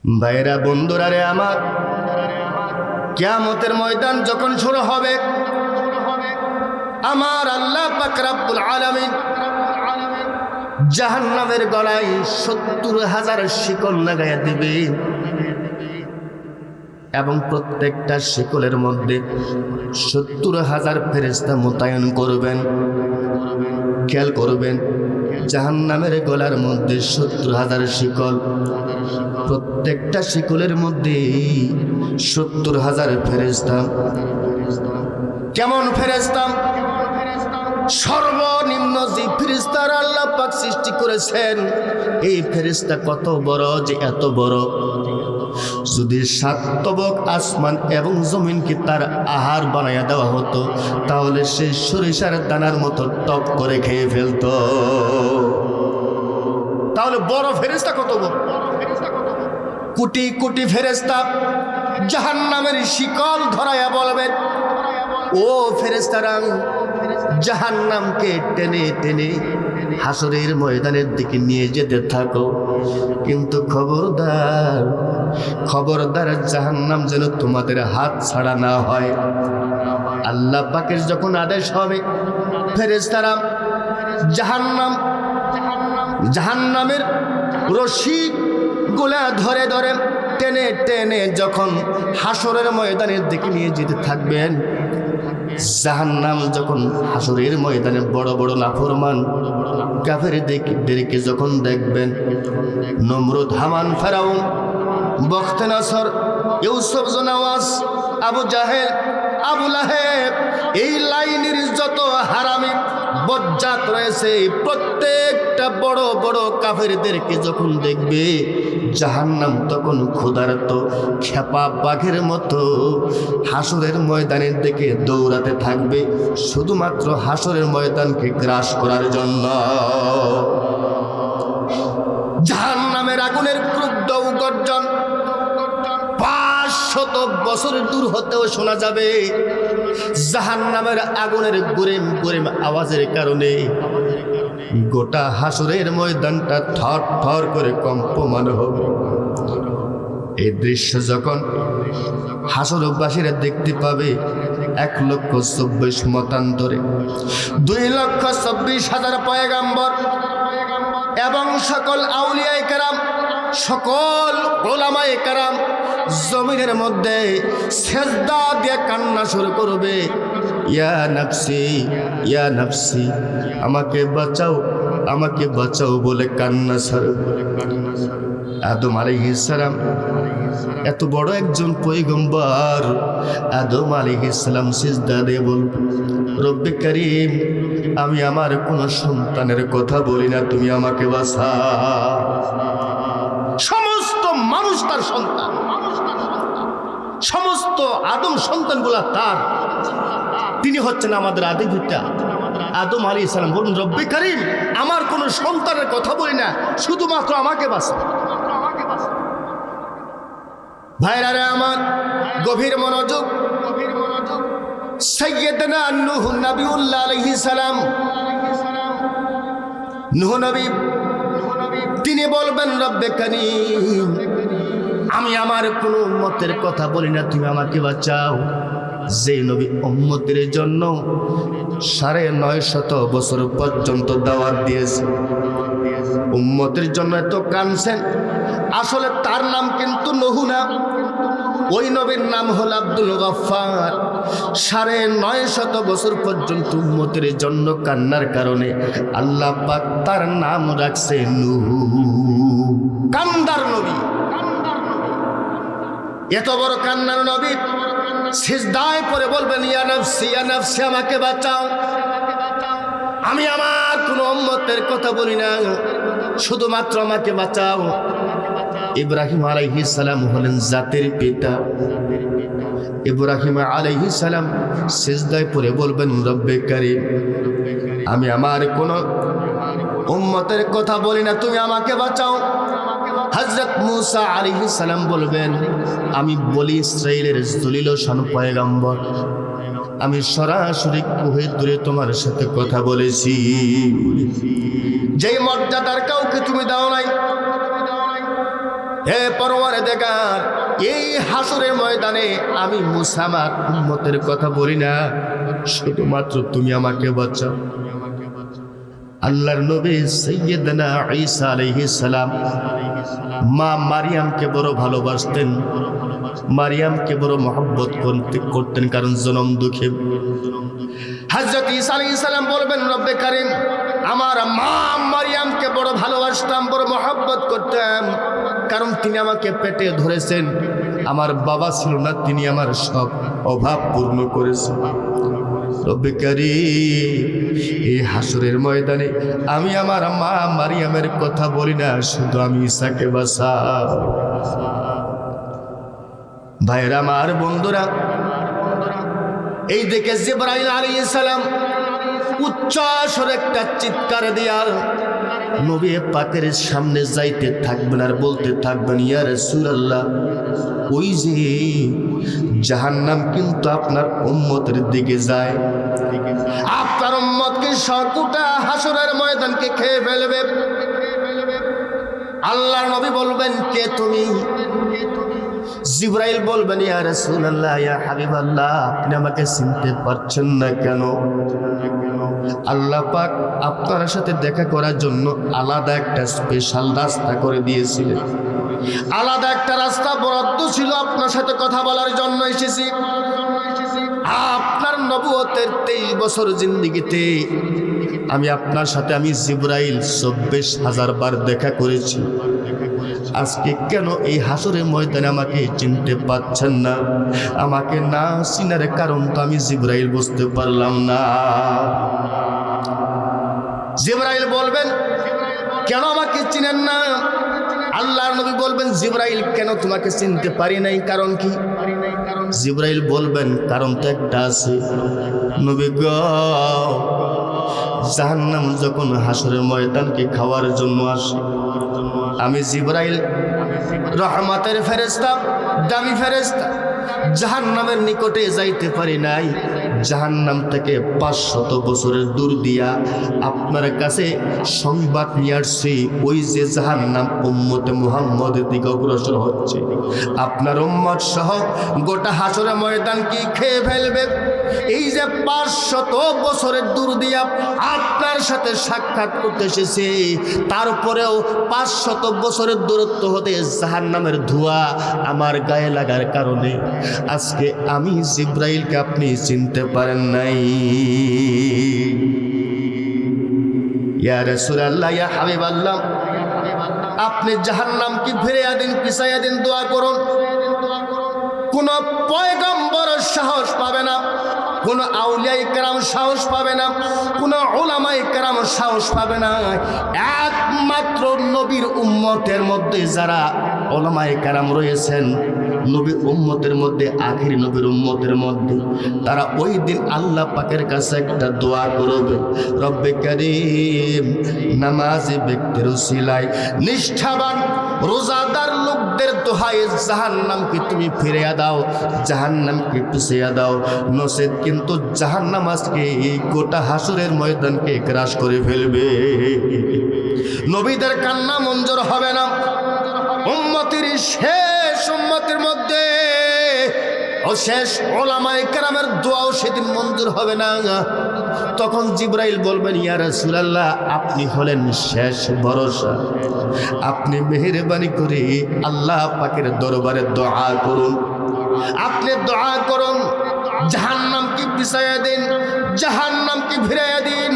ভাইরা বন্ধুরা রে আমার, কিয়ামতের ময়দান যখন শুরু হবে, আমার আল্লাহ পাক রব্বুল আলামিন জাহান্নামের গলায় ৭০,০০০ শিকল লাগাইয়া দিবে এবং প্রত্যেকটা শিকলের মধ্যে ৭০,০০০ ফেরেশতা মোতায়েন করবেন। খেয়াল করবেন, জাহান্নামের গলার মধ্যে ৭০,০০০ শিকল, প্রত্যেকটা শিকলের মধ্যে ৭০,০০০ ফেরেশতা। কেমন ফেরেশতা? সর্বনিম্ন যে ফেরেশতার আল্লাহ পাক সৃষ্টি করেছেন, এই ফেরেশতা কত বড়, যে এত বড়, যদি ৭ তবক আসমান এবং জমিনকে তার আহার বানাইয়া দেওয়া হতো, তাহলে সে সরিষার দানার মতো টপ করে খেয়ে ফেলত। তাহলে বড় ফেরেশতা কত বড়! কোটি কোটি ফেরেশতা জাহান্নামের শিকল ধরাইয়া বলবেন, ও ফেরেশতারা, জাহান্নামকে টেনে টেনে হাসরের ময়দানের দিকে নিয়ে যেতে থাকো, কিন্তু খবরদার খবরদার, জাহান্নাম যেন তোমাদের হাত ছাড়া না হয়। আল্লাহ পাকের যখন আদেশ হবে, ফেরেশতারা জাহান্নামের রশি গুলা ধরে ধরে টেনে টেনে যখন হাসরের ময়দানের দিকে নিয়ে যেতে থাকবেন, জাহান্নাম যখন হাসরের ময়দানে বড় বড় নাফরমান কাফেরদেরকে যখন দেখবেন, নমরুদ, হামান, ফেরাউন, বখতে নসর, ইউসুফ, জোনাওয়াজ, আবু জাহেল, আবু লাহেব, এই লাইনের যত হারামি বজ্জাত রয়েছে, প্রত্যেকটা বড় বড় কাফেরদেরকে যখন দেখবে, জাহান্নাম তখন ক্ষুধার্ত খেপা বাঘের মতো হাসরের ময়দানের দিকে দৌড়াতে থাকবে, শুধুমাত্র হাসরের ময়দানকে গ্রাস করার জন্য। জাহান্নামের আগুনের ক্রুদ্ধ গর্জন ৫০০ বছর দূর হতেও শোনা যাবে। জাহান্নামের আগুনের গুরেম গুরেম আওয়াজের কারণে গোটা হাসরের ময়দানটা থর থর করে কম্পমান হবে। এই দৃশ্য যখন হাসরবাসীরা দেখতে পাবে, ১,২৪,০০০ মতান্তরে ২,২৪,০০০ পয়গাম্বর এবং সকল আউলিয়ায়ে কেরাম, সকল উলামায়ে কেরাম জমিনের মধ্যে সেজদা দিয়ে কান্না শুরু করবে, ইয়া নাফসি, ইয়া নাফসি, আমাকে বাঁচাও, আমাকে বাঁচাও বলে কান্না ছাড়বে। আদম আলাইহিস সালাম, এত বড় একজন পয়গম্বর, আদম আলাইহিস সালাম সিজদা দিয়ে বলবে, রব্বে কারীম, আমি আমার কোনো সন্তানের কথা বলি না, তুমি আমাকে বাঁচাও। সমস্ত মানুষ তার সন্তান, সমস্ত আদম সন্তানগুলা তার, তিনি হচ্ছেন আমাদের আদি পিতা। আদম আলাইহিস সালাম বলুন, রব্বে কারীম, আমার কোনো সন্তানের কথা বলি না, শুধুমাত্র আমাকে বাঁচাও। ভাইরা রে আমার, গভীর মনোযোগ। সাইয়্যিদনা নূহ নবিউল্লাহ আলাইহিস সালাম, নূহ নবী, তিনি বলবেন, রব্বে কারীম, আমি আমার কোনো উম্মতের কথা বলি না, তুমি আমাকে বাঁচাও। যে নবী উম্মতের জন্য ৯৫০ বছর পর্যন্ত দাওয়াত দিয়েছে, উম্মতের জন্য এত কাঁদছেন, আসলে তার নাম কিন্তু নূহ না, ওই নবীর নাম হল আব্দুল গফফার। ৯৫০ বছর পর্যন্ত উম্মতের জন্য কান্নার কারণে আল্লাহ পাক তার নাম রাখছে নূহ, কান্দার নবী। এত বড় কান্নার নবী সিজদায় পড়ে বলবেন, ইয়া নাফসি, ইয়া নাফসি, আমাকে বাঁচাও, আমি আমার কোনো উম্মতের কথা বলি না, শুধুমাত্র আমাকে বাঁচাও। ইব্রাহিম আলাইহিস সালাম হলেন জাতির পিতা। ইব্রাহিম আলাইহিস সালাম সিজদায় পড়ে বলবেন, রব্বে কারীম, আমি আমার কোনো উম্মতের কথা বলি না, তুমি আমাকে বাঁচাও। হযরত মূসা আলাইহিস সালাম বলবেন, আমি বলি ইসরাইলের জলিল শান পয়গম্বর, আমি সরাসরি কুহে দূরে তোমার সাথে কথা বলেছি, যেই মর্যাদার কাউকে তুমি দাও নাই। হে পরওয়ারদিগার, এই হাসরের ময়দানে আমি মুসা আমার উম্মতের কথা বলি না, শুধুমাত্র তুমি আমাকে বাঁচাও। আল্লাহর নবী সাইয়্যিদনা ঈসা আলাইহিস সালাম মা মারিয়ামকে বড় ভালোবাসতেন, মারিয়ামকে বড় মহব্বত করতেন, কারণ জনম দুঃখে। হযরত ঈসা আলাইহিস সালাম বলবেন, রব্বে কারীম, আমার মা মারিয়ামকে বড় ভালোবাসতাম, বড় মহব্বত করতাম, কারণ তিনি আমাকে পেটে ধরেছেন। আমার বাবা ছিল না, তিনি আমার সব অভাব পূর্ণ করেছেন। রব্বে কারীম, এই হাসরের ময়দানে আমি আমার মা মারিয়ামের কথা বলি না, শুধু আমি ঈসাকে বাঁচাও। ভাইরা আমার, বন্ধুরা, এই দেখে জিবরাইল আলাইহিস সালাম উচ্চ স্বরে একটা চিৎকার দিয়া নবী পাকের সামনে যাইতে থাকবেন আর বলতে থাকবেন, ইয়া রাসূলুল্লাহ, ওই যে জাহান্নাম কিন্তু আপনার উম্মতের দিকে যায়, আপনার উম্মতকে সকুটা হাসরের ময়দানকে খেয়ে ফেলবে। আল্লাহর নবী বলবেন, কে তুমি? জিবরাইল বলবেন, ইয়া রাসূলুল্লাহ, ইয়া হাবিবাল্লাহ, আপনি আমাকে চিনতে পারছেন না কেন? আল্লাহ পাক আপনার সাথে দেখা করার জন্য আলাদা একটা স্পেশাল রাস্তা করে দিয়েছিলেন, আলাদা একটা রাস্তা বরাদ্দ ছিল, আপনার সাথে কথা বলার জন্য এসেছি। আপনার নবুয়তের 23 বছর জিন্দেগিতে আমি আপনার সাথে আমি জিবরাইল 24,000 বার দেখা করেছি। আজকে কেন এই হাসরের ময়দানে আমাকে চিনতে পাচ্ছেন না? আমাকে না চিনার কারণ তো আমি জিবরাইল বুঝতে পারলাম না। জিবরাইল বলবেন, কেন আমাকে চিনেন না? আল্লাহর নবী বলবেন, জিবরাইল, কেন তোমাকে চিনতে পারি নাই, কারণ কি? জিবরাইল বলবেন, কারণ তো একটা আছে। নবী গো, জাহান্নাম যখন হাসরের ময়দানকে খাওয়ার জন্য আসে, আমি জিবরাইল রহমতের ফেরেশতা, দামি ফেরেশতা, জাহান্নামের নিকটে যাইতে পারি নাই। জাহান্নাম থেকে 500 বছরের দূর দিয়া আপনার কাছে সংবাদ নিয়ে আসছি, ওই যে জাহান্নাম উম্মতে মুহাম্মদের দিকে অগ্রসর হচ্ছে, আপনার উম্মত সহ গোটা হাসরের ময়দান কি খেয়ে ফেলবে। এই যে 500 বছরের দূর দিয়া আপনার সাথে সাক্ষাৎ করতে এসেছে, তারপরেও 500 বছরের দূরত্ব হতে জাহান্নামের ধোঁয়া আমার গায়ে লাগার কারণে আজকে আমি জিবরাইলকে আপনি চিনতে পারেন নাই। ইয়া রাসূলুল্লাহ, ইয়া হাবিবাল্লাহ, আপনি জাহান্নামকে ফিরিয়ে দিন, পিছাইয়া দিন, দোয়া করুন। কোন পয়গম্বর সাহস পাবে না, কোন আউলিয়ায়ে কেরাম সাহস পাবে না, কোন উলামায়ে কেরাম সাহস পাবে না। একমাত্র নবীর উম্মতের মধ্যে যারা উলামায়ে কেরাম রয়েছেন, নবী উম্মতের মধ্যে, আখির নবীর উম্মতের মধ্যে, তারা ওই দিন আল্লাহ পাকের কাছে একটা দোয়া করবে, রব্বে কারীম, নামাজি ব্যক্তির উসিলায়, নিষ্ঠাবান রোজাদার লোকদের দোহাই জাহান্নামকে তুমি ফিরিয়ে দাও, জাহান্নামকে পিছিয়ে দাও, নচেত কিন্তু জাহান্নাম আজকে এই গোটা হাসরের ময়দানকে গ্রাস করে ফেলবে। নবীদের কান্না মঞ্জুর হবে না, উম্মতের শেষ উম্মতের মধ্যে শেষ উলামায়ে কেরামের দোয়াও সেদিন মঞ্জুর হবে না। তখন জিবরাইল বলবেন, ইয়া রাসূলুল্লাহ, আপনি হলেন শেষ ভরসা, আপনি মেহেরবানি করে আল্লাহ পাকের দরবারে দোয়া করুন, আপনি দোয়া করুন, জাহান্নামকে পিছাইয়া দিন, জাহান্নামকে ফিরাইয়া দিন।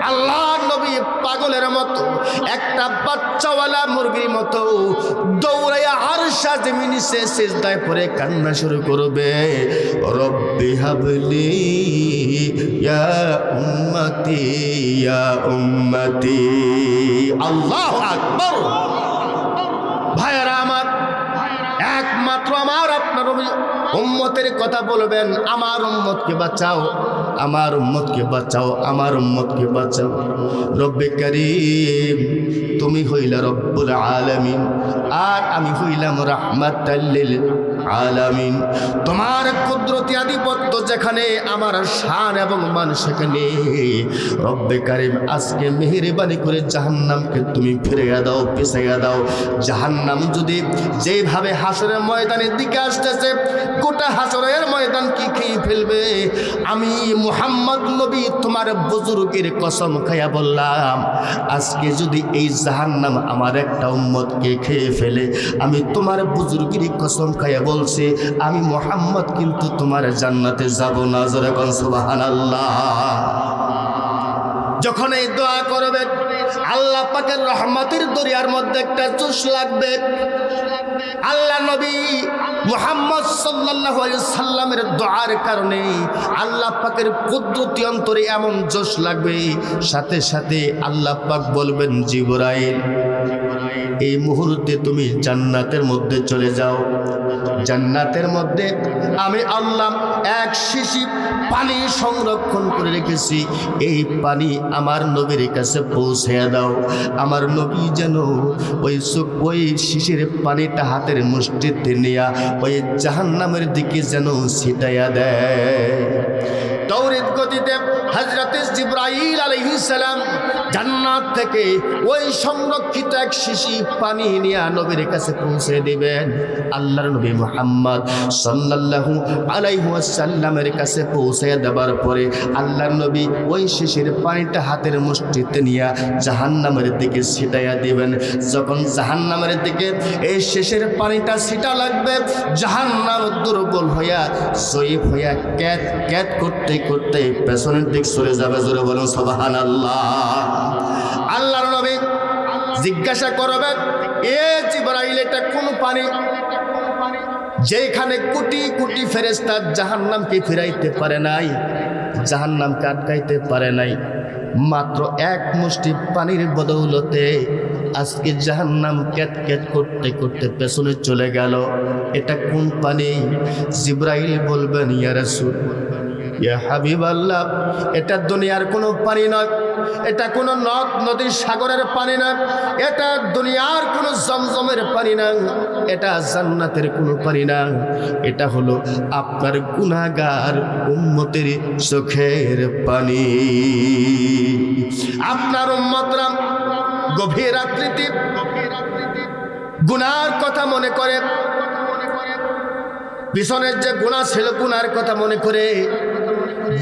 আল্লাহ নবী পাগলের মতো, একটা বাচ্চাওয়ালা মুরগির মতো দৌড়াইয়া আরশা জমিনে সিজদায় পড়ে কান্না শুরু করবে, রব্বি হাবলি ইয়া উম্মতি, ইয়া উম্মতি। আল্লাহু আকবার। ভাইরা আমার, একমাত্র আমার আপনার উম্মতের কথা বলবেন, আমার উম্মতকে বাঁচাও। আমার উম্মতকে বাঁচাও, আমার উম্মতকে বাঁচাও। রব্বে কারীম, তুমি হইলা রব্বুল আলামিন, আর আমি হইলাম রাহমাতাল লিল আলামিন। তোমার কুদরতি আধিপত্য যেখানে, আমার শান এবং মান সেখানে। রব্বে কারীম, আজকে মেহেরবানি করে জাহান্নামকে তুমি ফিরিয়ে দাও, পিছাইয়া দাও। জাহান্নাম যদি যেভাবে হাসরের ময়দানের দিকে আসতেছে, গোটা হাসরের ময়দান কি খেয়ে ফেলবে। আমি মুহাম্মদ নবী তোমার বুজুর্গের কসম খাইয়া বললাম, আজকে যদি এই জাহান্নাম আমার একটা উম্মতকে খেয়ে ফেলে, আমি তোমার বুজুর্গের কসম খাইয়া বলছি, আমি মুহাম্মদ কিন্তু তোমার জান্নাতে যাব না। জোরে কোন সুবহানাল্লাহ। যখন এই দোয়া করবে, আল্লাহ পাকের রহমতের দরিয়ার মধ্যে একটা জোশ লাগবে। আল্লাহ নবী মুহাম্মদ সাল্লাল্লাহু আলাইহি সাল্লামের দোয়ার কারণে আল্লাহ পাকের কুদরতি অন্তরে এমন জোশ লাগবে, সাথে সাথে আল্লাহ পাক বলবেন, জিবরাইল, এই মুহূর্তে তুমি জান্নাতের মধ্যে চলে যাও। জান্নাতের মধ্যে আমি আল্লাহ এক শিশি পানি সংরক্ষণ করে রেখেছি, এই পানি আমার নবীর কাছে পৌঁছে দাও। আমার নবী যেন ওই শিশির পানিটা হাতের মুষ্টিতে নিয়া ওই জাহান্নামের দিকে যেন ছিটাইয়া দেয়। তৌরিত গতিতে হযরত জিবরাইল আলাইহিস সালাম জান্নাত থেকে ওই সংরক্ষিত এক শিশি পানি নিয়ে নবীর কাছে পৌঁছে দিবেন। আল্লাহর নবী মুহাম্মদ সাল্লাল্লাহু আলাইহি ওয়াসাল্লামের কাছে পৌঁছে দেবার পরে আল্লাহর নবী ওই শিশির পানিটা হাতের মুষ্টিতে নিয়ে জাহান্নামের দিকে ছিটাইয়া দিবেন। যখন জাহান্নামের দিকে এই শিশির পানিটা ছিটা লাগবে, জাহান্নাম দুর্বল হইয়া জয়ীফ হইয়া ক্যাত ক্যাত করতে করতে পেছনের দিক সরে যাবে। জোরে বলুন সুবহানাল্লাহ। আল্লাহর নবী জিজ্ঞাসা করবেন, এ জিবরাইল, এটা কোন পানি যেখানে কোটি কোটি ফেরেশতা জাহান্নামকে ফিরাইতে পারে নাই, জাহান্নামকে আটকাইতে পারে নাই, মাত্র এক মুষ্টি পানির বদৌলতে আজকে জাহান্নাম ক্যাত ক্যাত করতে করতে পেছনে চলে গেল। এটা কোন পানি? জিবরাইল বলবেন, ইয়া রাসূল, ইয়া হাবিবাল্লাহ, এটা দুনিয়ার কোনো পানি নয়, এটা কোনো নদ নদীর সাগরের পানি না, এটা দুনিয়ার কোনো জমজমের পানি না, এটা জান্নাতের কোনো পানি না, এটা হলো আপনার গুনাহগার উম্মতের চোখের পানি। আপনার উম্মতরা গভীর রাত্রিতে গুনার কথা মনে করে, পিছনের যে গুনাহ ছিল গুনার কথা মনে করে,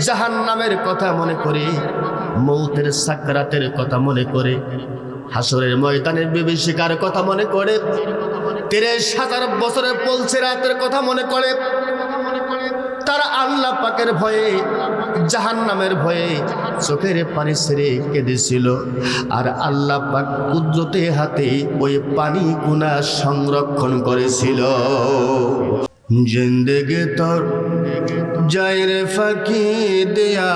জাহান্নামের কথা মনে করে, মৌতের সাকরাতের কথা মনে করে, হাসরের ময়দানের বিভীষিকার কথা মনে করে, 30,000 বছরের পলসিরাতের কথা মনে করে। তারা আল্লাহ পাকের ভয়ে, জাহান্নামের ভয়ে চোখের পানি ছেড়ে কেঁদেছিল। আর আল্লাহ পাক কুদরতে হাতে ওই পানি গুনাহ সংরক্ষণ করেছিল। জিন্দেগি তোর যায় রে ফাঁকি দেয়া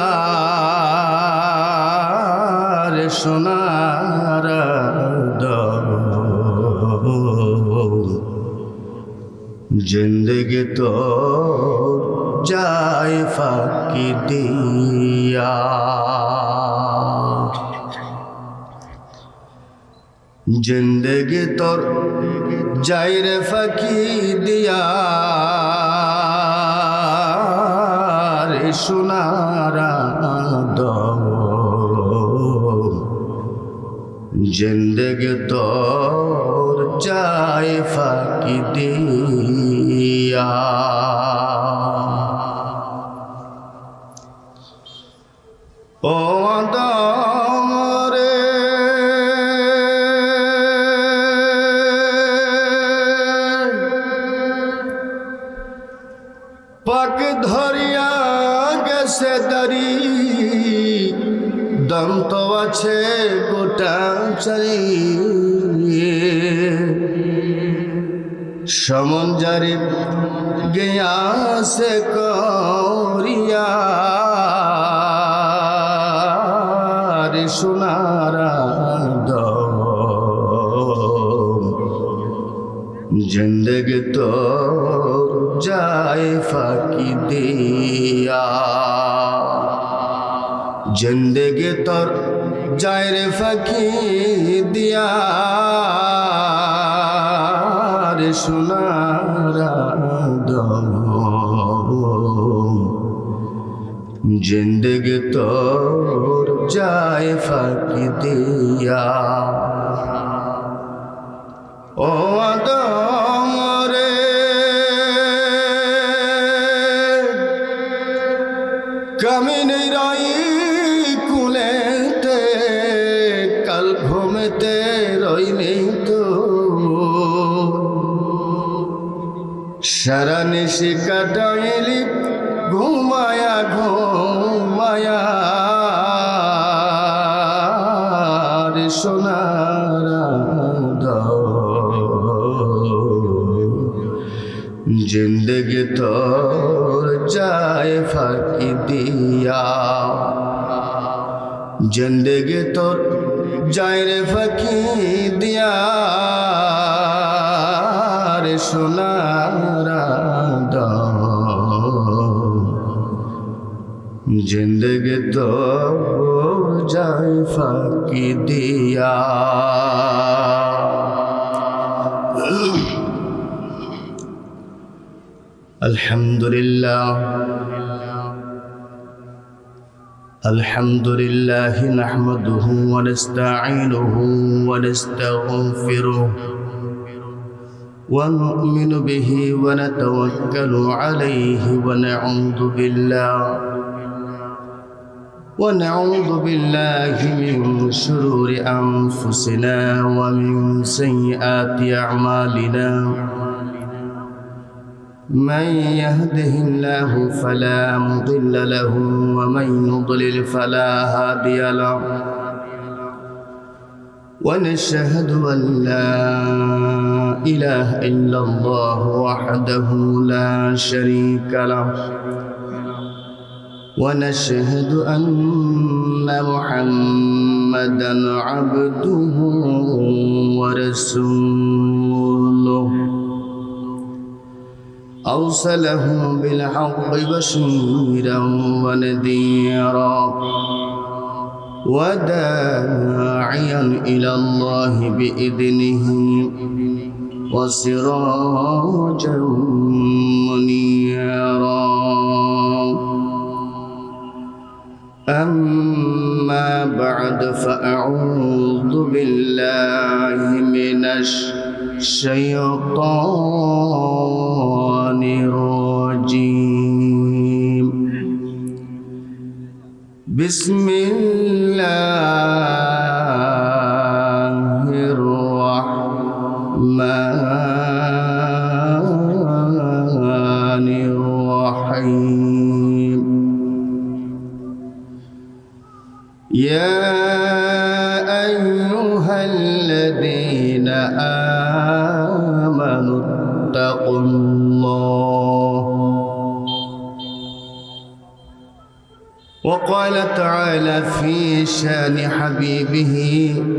রে সোনার জিন্দেগি তোর যায় ফাঁকি দিয়া, জিন্দেগি তোর যায় রে ফাঁকি দিয়া রে সোনারা দম, জিন্দেগি তোর যায় ফাঁকি দিয়া। ও দম রে পাক ধরিয়া গেছে দাড়ি, দন্ত আছে গোটা চারি, সমন জারি গেয়াছে করিয়া রে সোনারা দম, জিন্দেগি তোর যায় ফাঁকি দিয়া। জিন্দেগি তোর যায় রে ফাঁকি দিয়া রে সোনারা জিন্দেগি তোর যায় ফাঁকি দিয়া ও আদম রে কামিনী রাই কুলেতে কাল ঘুমেতে রইনি তো সারা নিশি কাটাইলি ঘুমায়া ঘুমায়া রে সোনারা জিন্দেগি তোর যায় ফাঁকি দিয়া জিন্দেগি তোর যায় রে ফাঁকি দিয়া রে সোনারা জিন্দেগি তোর যায় ফাঁকি দিয়া الحمد لله نحمده ونستعينه ونستغفره ونؤمن به ونتوكل عليه ونعوذ بالله من شرور أنفسنا ومن سيئات أعمالنا من يهده الله فلا مضل له ومن يضلل فلا هادي له ونشهد أن لا إله إلا الله وحده لا شريك له ونشهد أن محمدا عبده ورسوله أرسله بالحق بشيرا ونذيرا وداعيا إلى الله بإذنه وسراجا منيرا أما بعد فأعوذ بالله من الشيطان الرجيم بسم الله الرحمن الرحيم يا أيها الذين آمنوا اتقوا الله وقال تعالى في شان حبيبه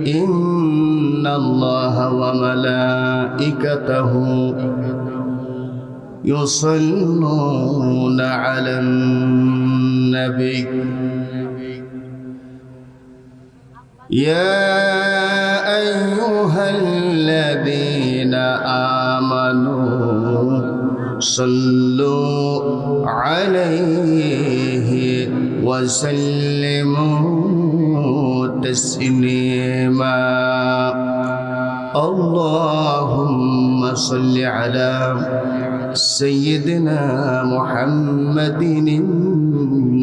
إن الله وملائكته يصلون على النبي يا أيها الذين آمنوا صلوا عليه وسلموا تسليما اللهم صل على سيدنا محمد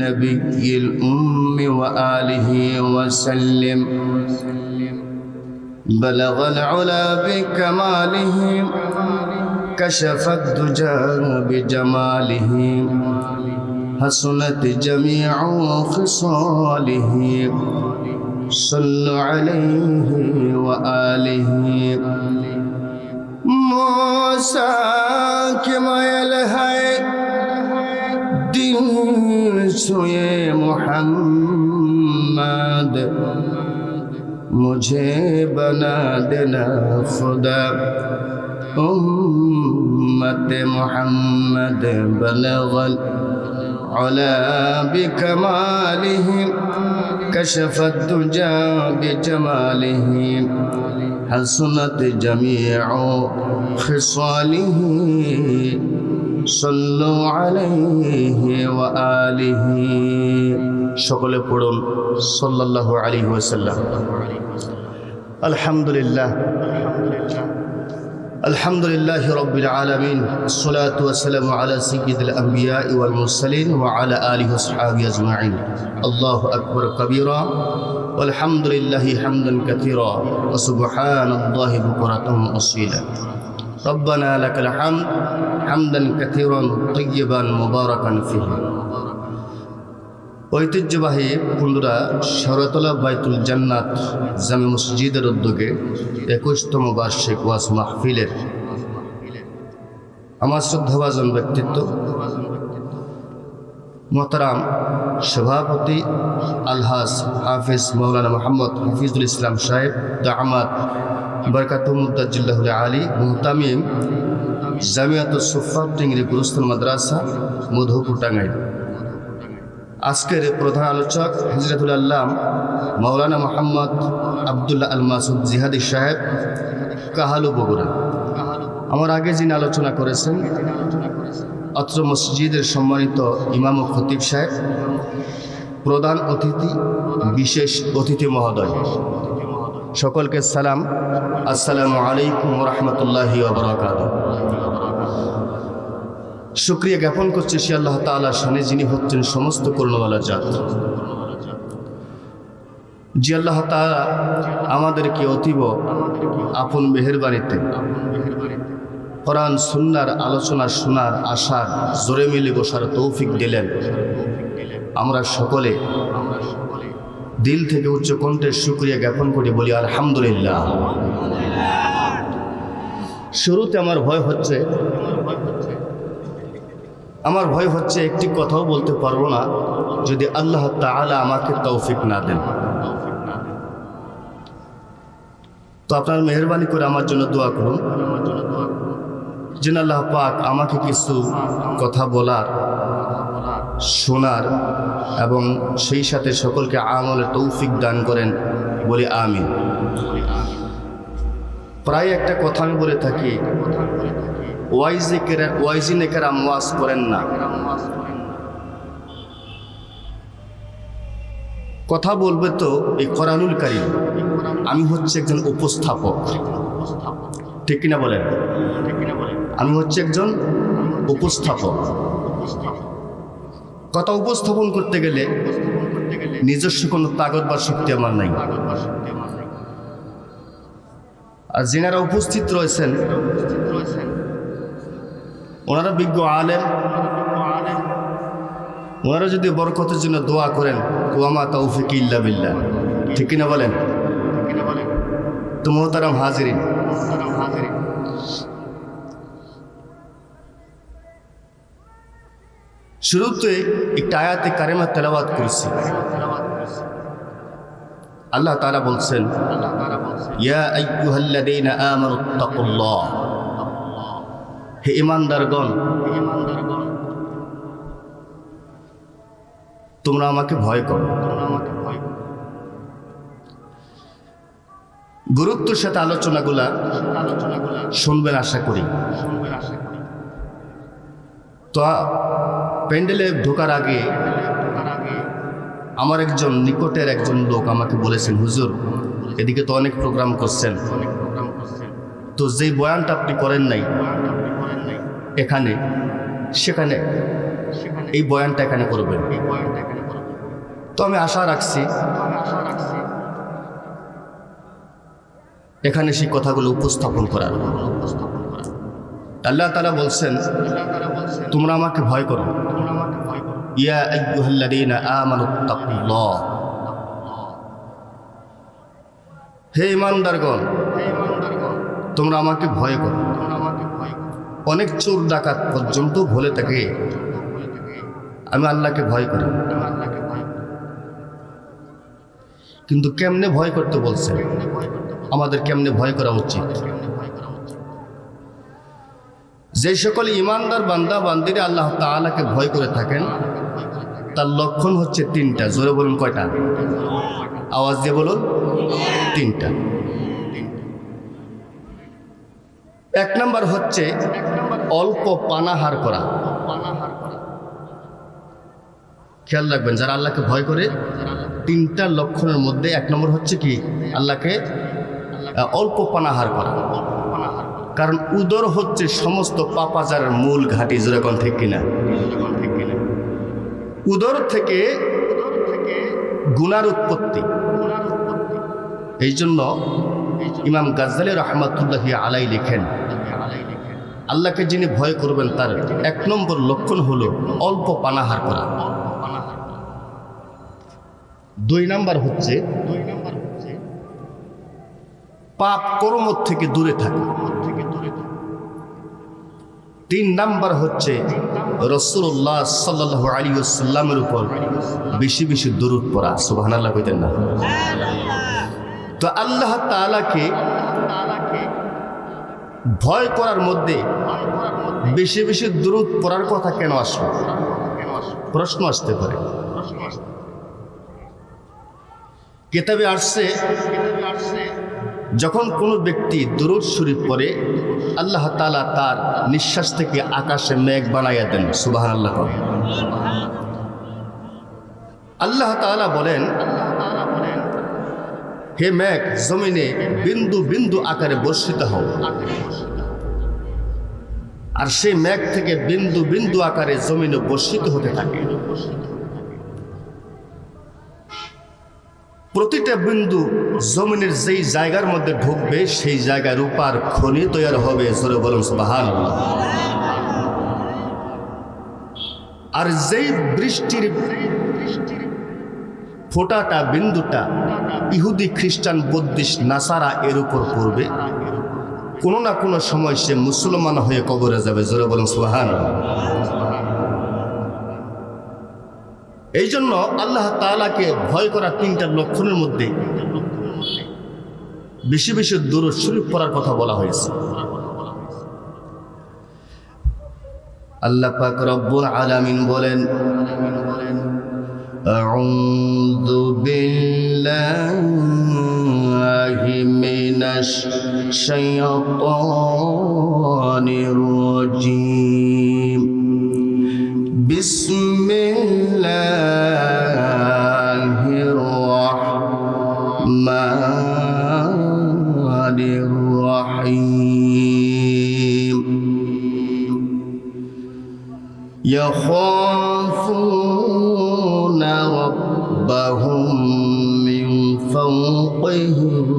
النبي الأم وآله وسلم بلغ العلا بكماله كشف الدجى بجماله حسنت جميع خصاله صلوا عليه وآله موسى كما يلهي دين سوئے محمد مجھے بنا دینا خدا امت محمد بلغ علا بكماله كشف الدجى بجماله حسنت جميع خصاله صلوا عليه وآله সকলে পড়ুন সাল্লাল্লাহু আলাইহি ওয়াসাল্লাম। আলহামদুলিল্লাহ আলহামদুলিল্লাহি রাব্বিল আলামিন আসসালাতু ওয়াসসালামু আলা সাইয়্যিদিল আমবিয়া ওয়াল মুরসালিন ওয়া আলা আলিহি ওয়া সাহবিহি আজমাইন। আল্লাহু আকবার কাবীরা ওয়ালহামদুলিল্লাহি হামদান কাসীরা ওয়া সুবহানাল্লাহি বুকরাতান আসীলা। রব্বানা লাকাল হামদ হামদান কাসীরান তাইয়্যিবান মুবারাকান ফীহি। ঐতিহ্যবাহী পুন্ডুরা শরতলা বাইতুল জান্নাত জামে মসজিদের উদ্যোগে 21তম বার্ষিক ওয়াজ মাহফিলের আমার শ্রদ্ধাভাজন ব্যক্তিত্ব মোহতারাম সভাপতি আলহাজ হাফিজ মৌলানা মোহাম্মদ হাফিজুল ইসলাম সাহেব দামাত বরকাতুমুদ্দাজিল্লাহুল আলী মুহতামিম জামিয়াতুস সুফফাত টিংরি গুরুস্থান মাদ্রাসা মধুপুর টাঙ্গাইল। আজকের প্রধান আলোচক হযরতুল আল্লাম মৌলানা মোহাম্মদ আবদুল্লাহ আল মাসুদ জিহাদি সাহেব কাহালু বগুড়া। আমার আগে যিনি আলোচনা করেছেন অত্র মসজিদের সম্মানিত ইমাম ও খতিব সাহেব, প্রধান অতিথি, বিশেষ অতিথি মহোদয়, সকলকে সালাম, আসসালামু আলাইকুম ওয়া রাহমাতুল্লাহি ওয়া বারাকাতুহু। শুকরিয়া জ্ঞাপন করছি সে আল্লাহ তাআলার শানে যিনি হচ্ছেন সমস্ত করুণাওয়ালা জাত। যে আল্লাহ তাআলা আমাদেরকে অতীব আপন মেহেরবানিতে কোরআন সুন্নাহর আলোচনা শোনার আশার জোরে মিলে বসার তৌফিক দিলেন। আমরা সকলে দিল থেকে উচ্চ কণ্ঠে শুকরিয়া জ্ঞাপন করি, বলি আলহামদুলিল্লাহ। শুরুতে আমার ভয় হচ্ছে একটি কথাও বলতে পারবো না যদি আল্লাহ তাআলা আমাকে তৌফিক না দেন। তো আপনার মেহেরবানি করে আমার জন্য দোয়া করুন যেন আল্লাহ পাক আমাকে কিছু কথা বলার, শোনার এবং সেই সাথে সকলকে আমলের তৌফিক দান করেন, বলি আমিন। প্রায় একটা কথা আমি বলে থাকি, ওয়াইজিনে কেরাম ওয়াজ করেন না, কথা বলবে তো এই কোরআনুল কারীম। আমি হচ্ছে একজন উপস্থাপক, ঠিক কিনা বলেন? আমি হচ্ছে একজন উপস্থাপক। কথা উপস্থাপন করতে গেলে নিজস্ব কোনো তাগত বা শক্তি আমার নাই। আর যিনারা উপস্থিত রয়েছেন ওনারা বিজ্ঞ আলেম, ওনারা যদি বরকতের জন্য দোয়া করেন, ওয়ামা তাওফিক ইল্লা বিল্লাহ, ঠিক কিনা বলেন? তো মোহতারাম হাজিরিন, শুরুতে একটা আয়াতে কারিমা তেলাওয়াত করেছি। আল্লাহ তাআলা বলছেন, ইয়া আইয়ুহাল্লাযীনা আমানুত্তাকুল্লাহ, হে ঈমানদারগণ তোমরা আমাকে ভয় করো। গুরুত্বের সাথে আলোচনাগুলা শুনবেন আশা করি। তো প্যান্ডেলে ঢোকার আগে আমার একজন নিকটের একজন লোক আমাকে বলেছেন, হুজুর এদিকে তো অনেক প্রোগ্রাম করছেন, তো যেই বয়ানটা আপনি করেন নাই এখানে সেখানে এই বয়ানটা এখানে করবেন। তো আমি আশা রাখছি এখানে সেই কথাগুলো উপস্থাপন করার। আল্লাহ তাআলা বলছেন, তোমরা আমাকে ভয় করো। ইয়া আইয়ুহাল্লাযীনা আমানুত্তাকুল্লাহ, হে ঈমানদারগণ তোমরা আমাকে ভয় করো। অনেক চোর ডাকাত পর্যন্ত বলে থাকে আমি আল্লাহকে ভয় করি, কিন্তু কেমনে ভয় করতে বলছে, আমাদের কেমনে ভয় করা উচিত? যে সকল ইমানদার বান্দা বান্দিরা আল্লাহ তাআলাকে ভয় করে থাকেন তার লক্ষণ হচ্ছে তিনটা। জোরে বলুন কয়টা? আওয়াজ দিয়ে বলুন। তিনটা। এক নাম্বার হচ্ছে অল্প পানাহার করা। খেয়াল রাখবেন, যারা আল্লাহকে ভয় করে তিনটা লক্ষণের মধ্যে এক নম্বর হচ্ছে কি? আল্লাহকে অল্প পানাহার করা। কারণ উদর হচ্ছে সমস্ত পাপাচারের মূল ঘাঁটি। যেরকম ঠিক কিনা? উদর থেকে গুনার উৎপত্তি। এই জন্য ইমাম গাজ্জালী রাহমাতুল্লাহি আলাইহি লিখেন, আল্লাহকে যিনি ভয় করবেন তার এক নম্বর লক্ষণ হলো অল্প পানাহার করা। দুই নাম্বার হচ্ছে পাপ কর্ম থেকে দূরে থাকা। তিন নাম্বার হচ্ছে রাসূলুল্লাহ সাল্লাল্লাহু আলাইহি ওয়াসাল্লামের উপর বেশি বেশি দরুদ পড়া। সুবহানাল্লাহ কইতেন না? তো আল্লাহ তাআলাকে ভয় করার মধ্যে বেশি বেশি দরুদ পড়ার কথা কেন আসলো? প্রশ্ন আসতে পারে। কিতাবে আসছে, যখন কোনো ব্যক্তি দরুদ শরীফ পড়ে আল্লাহ তাআলা তার নিঃশ্বাস থেকে আকাশে মেঘ বানাইয়া দেন। সুবহানাল্লাহ। আল্লাহ তাআলা বলেন, হে মেঘ, জমিনে বিন্দু বিন্দু আকারে বর্ষিত হও। আর সেই মেঘ থেকে বিন্দু বিন্দু আকারে জমিনে বর্ষিত হতে থাকে। প্রতিটা বিন্দু জমিনের যেই জায়গার মধ্যে ঢুকবে সেই জায়গায় রূপার খনি তৈরি হবে। জোরে বলুন সুবহানাল্লাহ। আর যেই বৃষ্টির ফোঁটাটা, বিন্দুটা ইহুদি, খ্রিস্টান, বৌদ্ধিস্ট, নাসারা এর উপর পড়বে, কোনো না কোনো সময় সে মুসলমান হয়ে কবরে যাবে। জোরে বলুন সুবহানাল্লাহ। এই জন্য আল্লাহ তাআলাকে ভয় করা তিনটা লক্ষণের মধ্যে বেশি বেশি দরুদ শরীফ পড়ার কথা বলা হয়েছে। আল্লাহ পাক রব্বুল আলামিন বলেন, আউযু বিল্লাহি মিনাশ শাইতানির রাজীম। বিসমিল্লাহির রাহমানির রাহিম। ইয়াখাফুনা রাব্বাহুম মিন ফাওকিহিম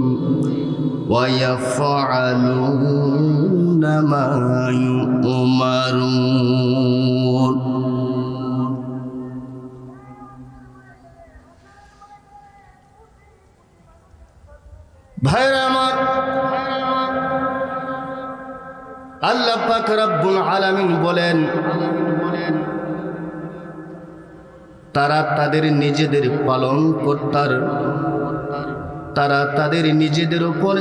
ওয়া ইয়াফআলুনা মা ইউমারুন। ভাইরা আমার, আল্লাহ পাক রব্বুল আলামিন বলেন, তারা তাদের নিজেদের পালনকর্তার, তারা তাদের নিজেদের উপর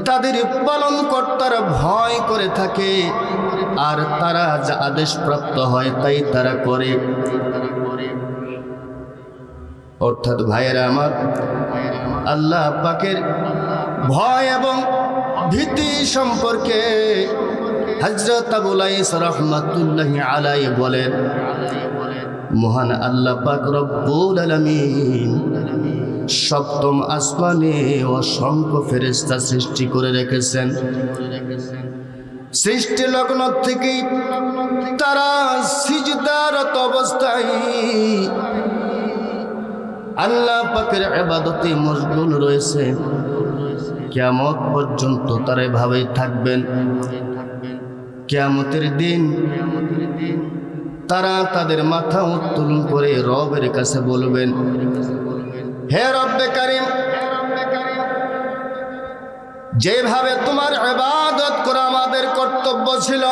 তাদের পালনকর্তার ভয় করে থাকে, আর তারা যা আদেশ প্রাপ্ত হয় তাই তারা করে। অর্থাৎ ভাইয়েরা আমার, আল্লাহ পাকের ভয় এবং ভীতি সম্পর্কে হযরত আবু লাইস রাহমাতুল্লাহি আলাইহি বলেন, মহান আল্লাহ পাক রব্বুল আলামিন সপ্তম আসমানে অসংখ্য ফেরেশতা সৃষ্টি করে রেখেছেন। সৃষ্টি লগ্ন থেকেই তারা সিজদারত অবস্থায় আল্লাহ পাকের ইবাদতে মশগুল রয়েছে। কিয়ামত পর্যন্ত তারা এভাবেই থাকবেন। কিয়ামতের দিন তারা তাদের মাথা উত্তোলন করে রবের কাছে বলবেন, হে রব্বে কারীম, যেভাবে তোমার ইবাদত করা আমাদের কর্তব্য ছিল,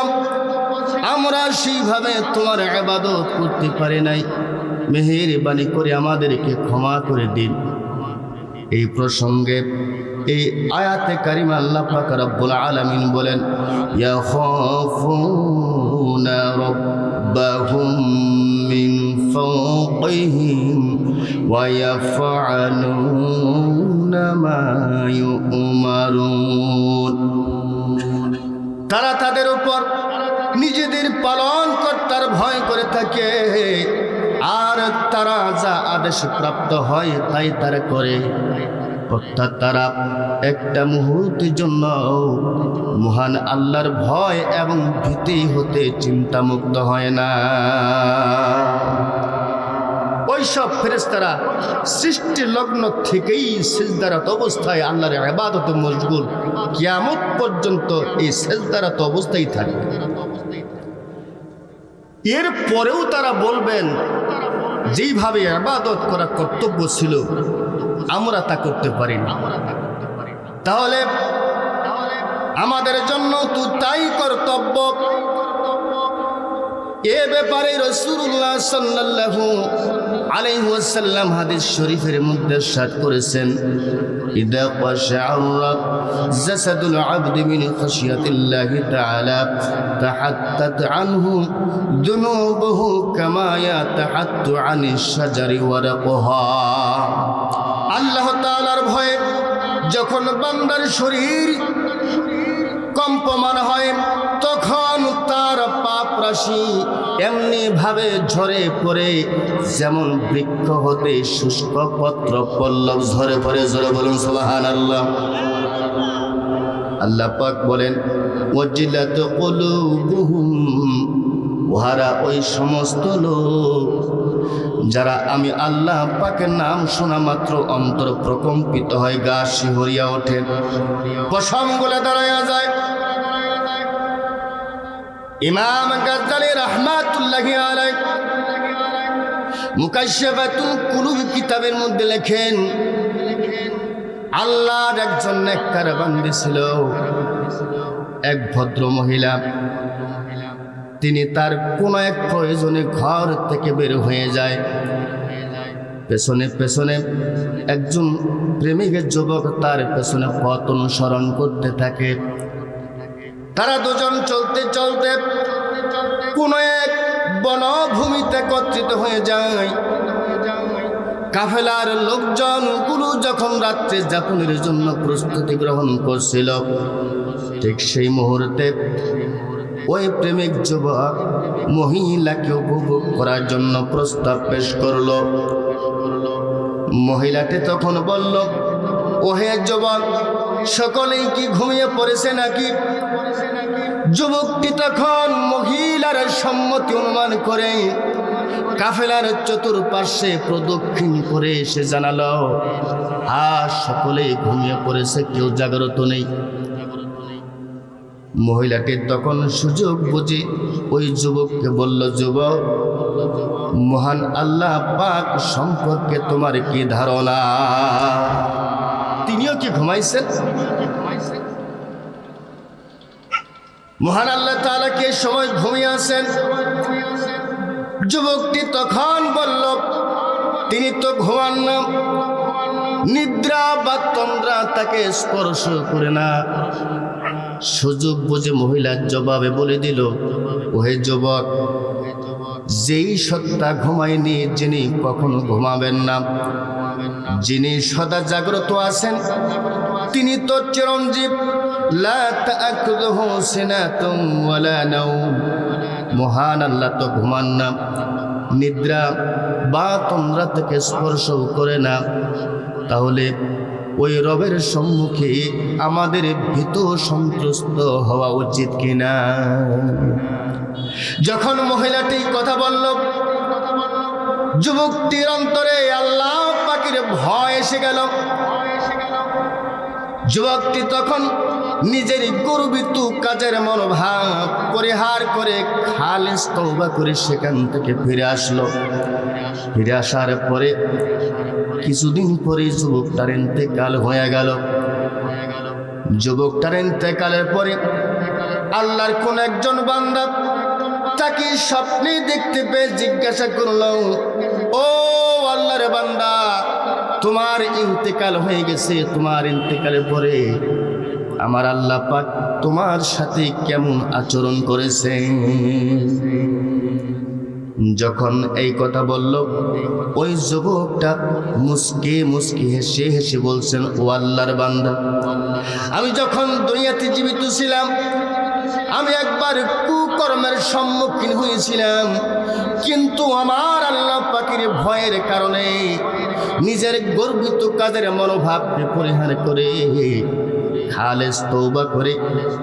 আমরা সেইভাবে তোমার ইবাদত করতে পারি নাই। মেহেরবানি করে আমাদেরকে ক্ষমা করে দিন। এই প্রসঙ্গে এই আয়াতে কারিমা আল্লাহ পাক রব্বুল আলামিন বলেন, ইয়াখাফুনা রাব্বাহুম মিন جنوبهم ويفعلون ما يؤمرون তারা তাদের উপর নিজেদের পালনকর্তার ভয় করে থাকে আর তারা যা আদেশ প্রাপ্ত হয় তাই তারা করে অর্থাৎ তারা একটা মুহূর্তের জন্য মহান আল্লাহর ভয় এবং ভীতি হতে চিন্তামুক্ত হয় না। ওইসব ফেরেশতারা সৃষ্টির লগ্ন থেকেই সিজদারত অবস্থায় আল্লাহর ইবাদতে মশগুল, কিয়ামত পর্যন্ত এই সিজদারত অবস্থায় থাকে। এর পরেও তারা বলবেন যেইভাবে ইবাদত করা কর্তব্য ছিল আমরা তা করতে পারি না, তাহলে আমাদের জন্য তো তাই কর্তব্য। এ ব্যাপারে রাসূলুল্লাহ সাল্লাল্লাহু আলাইহি ওয়াসাল্লাম হাদিস শরীফের মধ্যে ইরশাদ করেছেন, ইদা ক্বাশাআরা জাসাদুল আবদি মিন খাশিয়াতিল্লাহি তাআলা তাহাত্তাত আনহু যুনুবুহু কামা ইয়াতাহাত্তু আনিশ শাজারি ওয়ারাকুহা। আল্লাহ তাআলার ভয়ে যখন বান্দার শরীর কম্পমান হয় তখন তার পাপ রাশি এমনি ভাবে ঝরে পড়ে যেমন বৃক্ষ হতে শুষ্ক পত্র পল্লব ঝরে পড়ে। জোরে বলুন সুবহানাল্লাহ। আল্লাহ পাক বলেন ওয়াজিলাত কুলুবুহুম, ওহারা ওই সমস্ত লোক যারা আমি আল্লাহ পাকের নাম শোনা মাত্র অন্তর প্রকম্পিত হয়, গা শিহরিয়া ওঠে, পশম গলে দাঁড়ায়া যায়। ইমাম গাজ্জালী রাহমাতুল্লাহি আলাইহি মুকাশশাফাতুল কুলুব কিতাবের মধ্যে লেখেন, আল্লাহর একজন নেককার বান্দী ছিল, এক ভদ্র মহিলা। তিনি তার কোনো এক প্রয়োজনে ঘর থেকে বের হয়ে যায়। পেছনে পেছনে একজন প্রেমিকের যুবক তার পেছনে পথ অনুসরণ করতে থাকে। তারা দুজন চলতে চলতে কোনো এক বনভূমিতে একত্রিত হয়ে যায়। কাফেলার লোকজনগুলো যখন রাত্রে যাপনের জন্য প্রস্তুতি গ্রহণ করছিল, ঠিক সেই মুহূর্তে ওই প্রেমিক যুবক মহিলাকে উপভোগ করার জন্য প্রস্তাব পেশ করল। মহিলাটি তখন বলল, ওহে যুবক, সকলেই কি ঘুমিয়ে পড়েছে নাকি? যুবকটি তখন মহিলার সম্মতি অনুমান করে কাফেলার চতুর্পার্শ্বে প্রদক্ষিণ করে এসে জানালো, সকলেই ঘুমিয়ে পড়েছে, কেউ জাগ্রত নেই। মহিলাটি তখন সুযোগ বুঝে ওই যুবককে বলল, যুবক, মহান আল্লাহ পাক সম্পর্কে তোমার কি ধারণা? তিনিও কি ঘুমাইছেন? মহান আল্লাহ তাআলা কি সময় ঘুমিয়ে আছেন? যুবকটি তখন বলল, তিনি তো ঘুমান না, নিদ্রা বা তন্দ্রা তাকে স্পর্শ করে না। সুযোগ বুঝে মহিলার জবাবে বলে দিল, ওহে যুবক, যেই সত্তা ঘুমায়নি, যিনি কখনো ঘুমাবেন না, যিনি সদা জাগ্রত আছেন, তিনি তো চিরঞ্জীব, লা তা'খুযুহু সিনাতুন ওয়ালা নাওম। মহান আল্লাহ তো ঘুমান না, নিদ্রা বা তন্দ্রা থেকে স্পর্শও করে না। তাহলে ওই রবের সম্মুখে আমাদের ভীত সন্ত্রস্ত হওয়া উচিত কিনা? যখন মহিলাটি কথা বলল, যুবকটির অন্তরে আল্লাহ পাকের ভয় এসে গেল। যুবকটি তখন নিজের গর্বিত কাজের মনোভাব পরিহার করে খালিস তওবা করে সেখান থেকে ফিরে আসলো। ফিরে আসার পরে কিছুদিন পরে যুবকটার ইন্তেকাল হয়ে গেল। যুবকটার ইন্তেকালের পরে আল্লাহর কোন একজন বান্দা তাকে স্বপ্নে দেখতে পেয়ে জিজ্ঞাসা করলো, ও আল্লাহর বান্দা, তোমার ইন্তেকাল হয়ে গেছে, তোমার ইন্তেকালের পরে আমার আল্লাহ পাক তোমার সাথে কেমন আচরণ করেছে? যখন এই কথা বলল, ওই যুবকটা মুস্কি মুস্কি হেসে হেসে বলছেন, ও আল্লাহর বান্দা, আমি যখন দুনিয়াতে জীবিত ছিলাম আমি একবার কুকর্মের সম্মুখীন হয়েছিলাম, কিন্তু আমার আল্লাহ পাকের ভয়ের কারণে নিজের গর্বিত কাজের মনোভাবকে পরিহার করে খালেস তওবা করে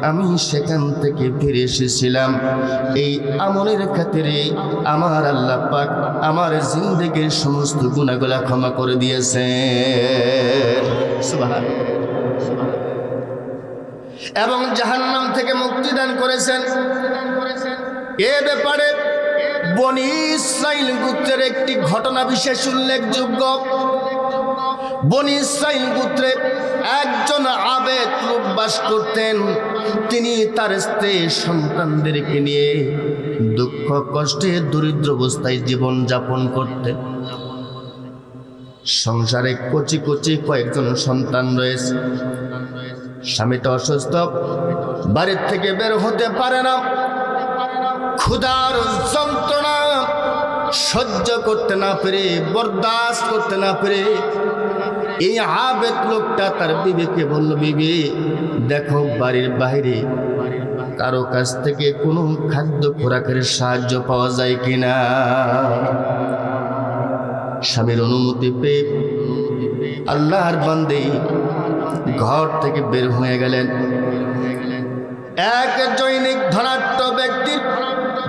আমি সেখান থেকে ফিরে এসেছিলাম। এই আমলের খাতিরে আমার আল্লাহ পাক আমার জিন্দেগির সমস্ত গুনাহগুলো ক্ষমা করে দিয়েছেন, সুবহানাল্লাহ, এবং জাহান্নাম থেকে মুক্তি দান করেছেন। এ ব্যাপারে বনী ইসরাইল গোত্রের একটি ঘটনা বিশেষ উল্লেখযোগ্য। বনী ইসরাইল গোত্রে একজন আবেদ লোক বাস করতেন। তিনি তার স্ত্রী সন্তানদেরকে নিয়ে দুঃখ কষ্টে দরিদ্র অবস্থায় জীবন যাপন করতেন। সংসারে কচি কচি কয়েকজন সন্তান রয়েছে। স্বামীটা অসুস্থ, বাড়ির থেকে বের হতে পারে না, ক্ষুধার যন্ত্রণা সহ্য করতে না পেরে, বরদাস্ত করতে না পেরে এই আবেদ লোকটা তার বিবিকে বলল, বিবি দেখো বাড়ির বাইরে কারো কাছ থেকে কোনো খাদ্য খোরাকের সাহায্য পাওয়া যায় কিনা। স্বামীর অনুমতি পেয়ে আল্লাহর বান্দে ঘর থেকে বের হয়ে গেলেন। এক জৈনিক ধনাঢ্য ব্যক্তির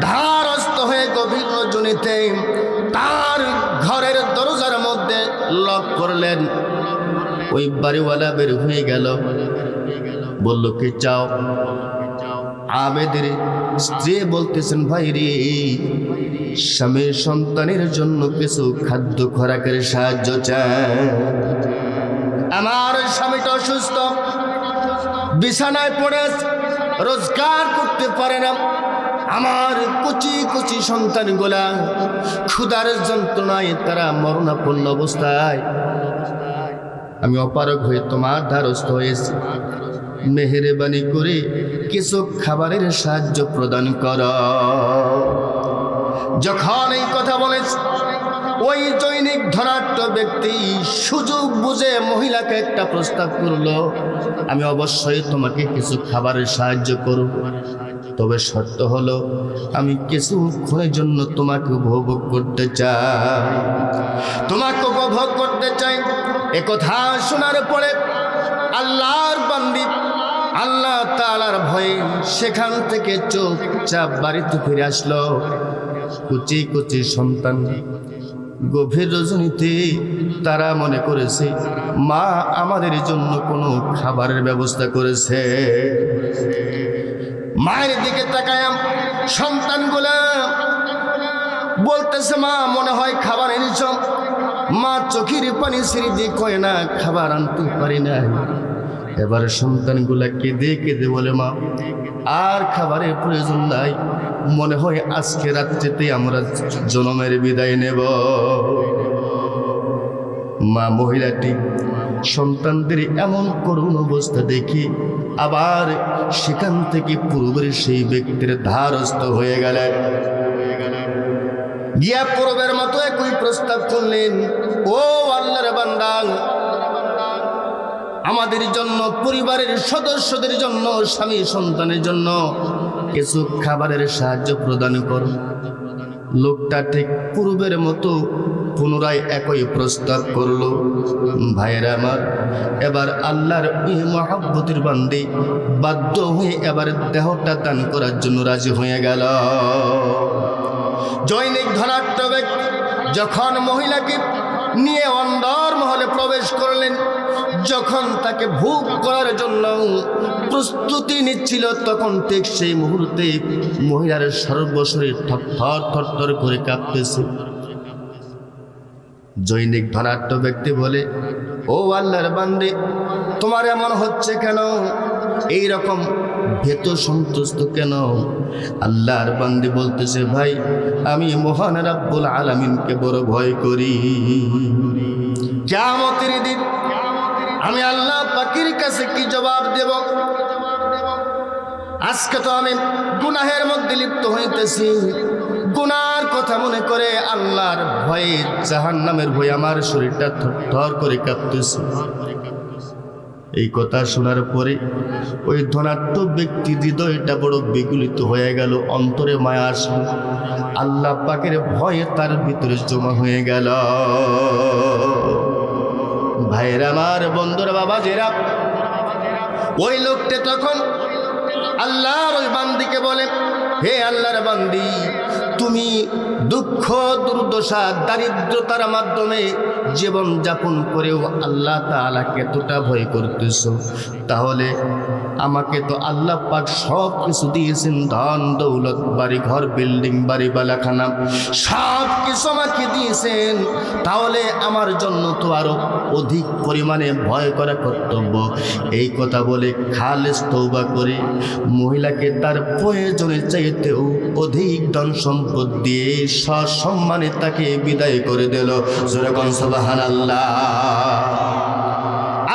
ধারস্থ হয়ে গভীর রজনীতে তার ঘরের দরজার মধ্যে লক করলেন। ওই বাড়িওয়ালা বের হয়ে গেল, বলল, কি চাও? আবেদের স্ত্রী বলতেছেন, ভাই রে, স্বামীর সন্তানের জন্য কিছু খাদ্য খোরাকের সাহায্য চাই। আমার স্বামীটা অসুস্থ, বিছানায় পড়ে রোজগার করতে পারে না। আমার কচি কচি সন্তানগুলা ক্ষুধার যন্ত্রণায় তারা মরণাপন্ন অবস্থায়। আমি অপারগ হয়ে তোমার দ্বারস্থ হয়েছি, মেহেরবানি করে কিছু খাবারের সাহায্য প্রদান কর। যখন এই কথা বলেছে, ওই জৈনিক ধনাঢ্য ব্যক্তি সুযোগ বুঝে মহিলাকে একটা প্রস্তাব করলো, আমি অবশ্যই তোমাকে কিছু খাবারের সাহায্য করব, তবে শর্ত হলো আমি কিছুক্ষণের জন্য তোমাকে উপভোগ করতে চাই, তোমাকে উপভোগ করতে চাই। এ কথা শোনার পরে আল্লাহর বান্দি আল্লাহ তাআলার ভয়ে সেখান থেকে চুপচাপ বাড়িতে ফিরে আসলো। কুচি কুচি সন্তান গভীর রজনীতে তারা মনে করেছে মা আমাদের জন্য কোনো খাবারের ব্যবস্থা করেছে। মায়ের দিকে তাকায় সন্তানগুলা বলতেছে, মা মনে হয় খাবার এনেছ। মা চোখের পানি ছেড়ে দিয়ে কয়, না খাবার আনতে পারি না। এবার সন্তানগুলা কেঁদে কেঁদে বলে, মা আর খাবারের প্রয়োজন নাই, মনে হয় আজকে রাত্রিতে আমরা জনমের বিদায় নেব। মা মহিলাটি সন্তানদের এমন করুণ অবস্থা দেখে আবার সেখান থেকে পূর্বের সেই ব্যক্তির ধারস্থ হয়ে গেলেন। গিয়া পূর্বের মতো একই প্রস্তাব করলেন, ও আল্লাহর বান্দা, আমাদের জন্য, পরিবারের সদস্যদের জন্য, স্বামী সন্তানের জন্য কিছু খাবারের সাহায্য প্রদান করো। লোকটা ঠিক পূর্বের মতো পুনরায় একই প্রস্তাব করলো। ভাইয়েরা আমার, এবার আল্লাহর মহব্বতের বান্দি বাধ্য হয়ে এবার দেহটা দান করার জন্য রাজি হয়ে গেল। জৈনিক ধনাঢ্য ব্যক্তি যখন মহিলাকে নিয়ে অন্দর মহলে প্রবেশ করলেন, যখন তাকে ভোগ করার জন্য প্রস্তুতি নিচ্ছিল, তখন ঠিক সেই মুহূর্তে মহিলার সর্বশরীর থরথর থরথর করে কাঁপতেছে। জৈনিক ধনাঢ্য ব্যক্তি বলে, ও আল্লাহর বান্দে, তোমার এমন হচ্ছে কেন? এই রকম ভীত সন্তুষ্ট কেন? আল্লাহর বান্দে বলতেছে, ভাই আমি মহান রাব্বুল আলামিনকে বড় ভয় করি। কিয়ামতের দিন আমি আল্লাহ পাকের কাছে কি জবাব দেব? আজকে তো আমি গুনাহের মধ্যে লিপ্ত হইতেছি, গুনার কথা মনে করে আল্লাহর ভয়ে জাহান্নামের ভয়ে আমার শরীরটা থরথর করে কাঁপতেছে। এই কথা শোনার পরে ওই ধনাঢ্য ব্যক্তি হৃদয়টা বড় বিগলিত হয়ে গেল, অন্তরে মায়া আসলো, আল্লাহ পাকের ভয়ে তার ভিতরে জমা হয়ে গেল। ভাইরা আমার, বন্ধুরা, বাবাজেরা, ওই লোকটা তখন আল্লাহর ওই বান্দিকে বলে, হে আল্লাহর বান্দি, তুমি দুঃখ দুর্দশা দারিদ্রতার মাধ্যমে জীবন যাপন করেও আল্লাহ তাআলাকে এতটা ভয় করতেছো, তাহলে আমাকে তো আল্লাহ পাক সব কিছু দিয়েছেন, ধন দৌলত, বাড়ি ঘর, বিল্ডিং, বাড়ি বালাখানা সব কিছু আমাকে দিয়েছেন, তাহলে আমার জন্য তো আরো অধিক পরিমাণে ভয় করা কর্তব্য। এই কথা বলে খালেস তওবা করে মহিলাকে তার প্রয়োজনের চাইতেও অধিক ধন সম্পদ দিয়ে সসম্মানে তাকে বিদায় করে দিল। যেরকম সুবহানাল্লাহ।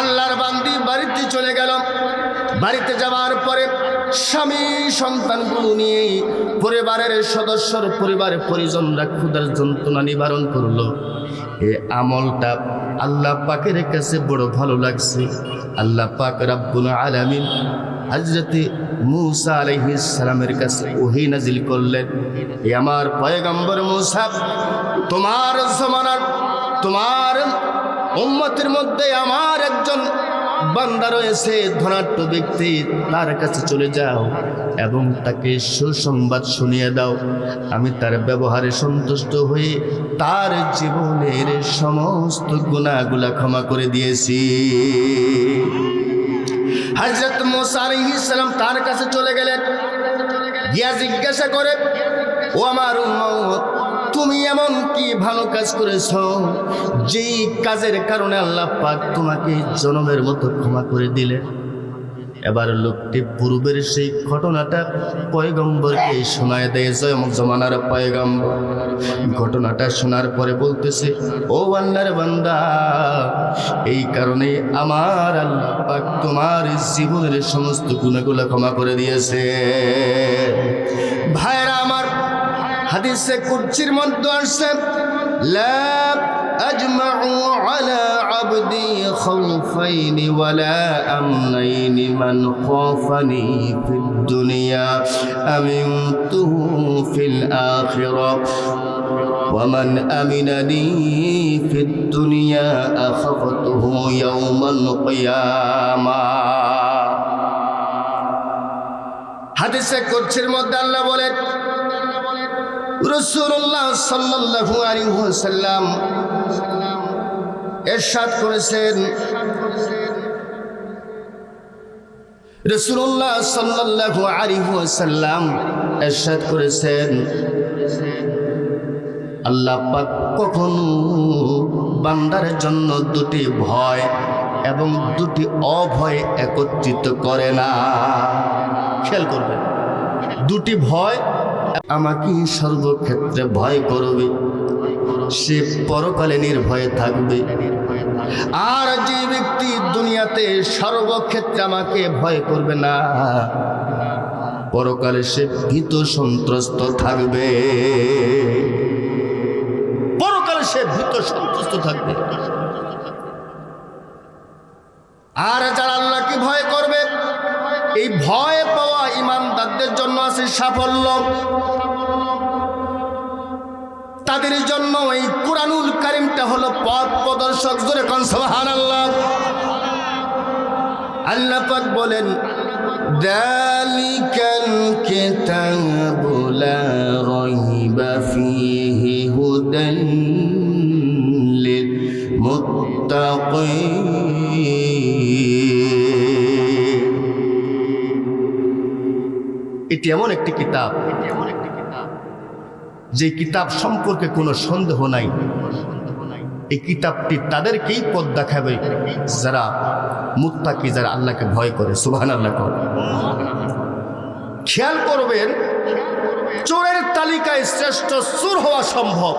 আল্লাহর বান্দি বাড়িতে চলে গেল। বাড়িতে যাওয়ার পরে স্বামী সন্তানগুলো নিয়ে পরিবারের সদস্যর পরিবারের পরিজনরা ক্ষুধার যন্ত্রণা নিবারণ করলো। এই আমলটা আল্লাহ পাকের কাছে বড় ভালো লাগছে। আল্লাহ পাক রব্বুল আলামিন হযরতে মূসা আলাইহিস সালামের কাছে ওহী নাজিল করলেন, এ আমার পয়গম্বর মূসা, তোমার জমানার তোমার উম্মতের মধ্যে আমার একজন বান্দা রয়েছে, ধনাঢ্য ব্যক্তি, তার কাছে চলে যাও এবং তাকে সুসংবাদ শুনিয়ে দাও। আমি তার ব্যবহারে সন্তুষ্ট হয়ে তার জীবনের সমস্ত গুনাহগুলো ক্ষমা করে দিয়েছি। হযরত মূসা আলাইহিস সালাম তার কাছে চলে গেলেন, গিয়া জিজ্ঞাসা করে, ও আমার উম্মত, তুমি এমন কি ভালো কাজ করেছ যেই কাজের কারণে আল্লাহ পাক তোমাকে জনমের মতো ক্ষমা করে দিলেন? এবার লোকটি পূর্বের সেই ঘটনাটা পয়গম্বরকে শোনায় দেয়, জমানার পয়গম্বর। ঘটনাটা শোনার পরে বলতেছে, ও আল্লাহর বান্দা, এই কারণে আমার আল্লাহ পাক তোমার জীবনের সমস্ত গুনাহগুলো ক্ষমা করে দিয়েছে। ভাইরা আমার, হাদিসে কুদসির মধ্যে আসছে, লা আজমাউ আলা আবদি খাউফাইনি ওয়ালা আমনাইনি মান খাফানি ফিদ দুনিয়া আমিনতুহু ফিল আখিরাহ ওয়া মান আমিনানি ফিদ দুনিয়া আখাফতুহু ইয়াওমাল কিয়ামাহ। হাদিসে কুদসির মধ্যে আল্লাহ বলেন, রাসূলুল্লাহ সাল্লাল্লাহু আলাইহি ওয়াসাল্লাম ইরশাদ করেছেন, রাসূলুল্লাহ সাল্লাল্লাহু আলাইহি ওয়াসাল্লাম ইরশাদ করেছেন, আল্লাহ পাক কখনো বান্দার জন্য দুটি ভয় এবং দুটি অভয় একত্রিত করে না। খেয়াল করবেন, দুটি ভয়, আমাকে সর্বক্ষেত্রে ভয় করবে, সে পরকালে নির্ভয়ে থাকবে। আর যে ব্যক্তি দুনিয়াতে সর্বক্ষেত্রে আমাকে ভয় করবে না, পরকালে সে ভীত সন্ত্রস্ত থাকবে। পরকালে সে ভীত সন্ত্রস্ত থাকবে। আর যারা আল্লাহকে ভয় করবে, এই ভয় পাওয়া ইমানদারদের জন্য আছে সাফল্য। তাদের জন্য এই কুরআনুল কারীমটা হলো পথ প্রদর্শক। জোরে কোন সুবহানাল্লাহ। আল্লাহ পাক বলেন, যালিকাল কিতাবু লা রাইবা ফীহি হুদাল লিল মুত্তাকিন। এটি এমন একটি কিতাব, যে কিতাব সম্পর্কে কোনো সন্দেহ নাই। এই কিতাবটি তাদেরকেই পথ দেখাবে যারা মুত্তাকি, যারা আল্লাহকে ভয় করে। সুবহানাল্লাহ। খেয়াল করবেন, চোরের তালিকায় শ্রেষ্ঠ চোর হওয়া সম্ভব,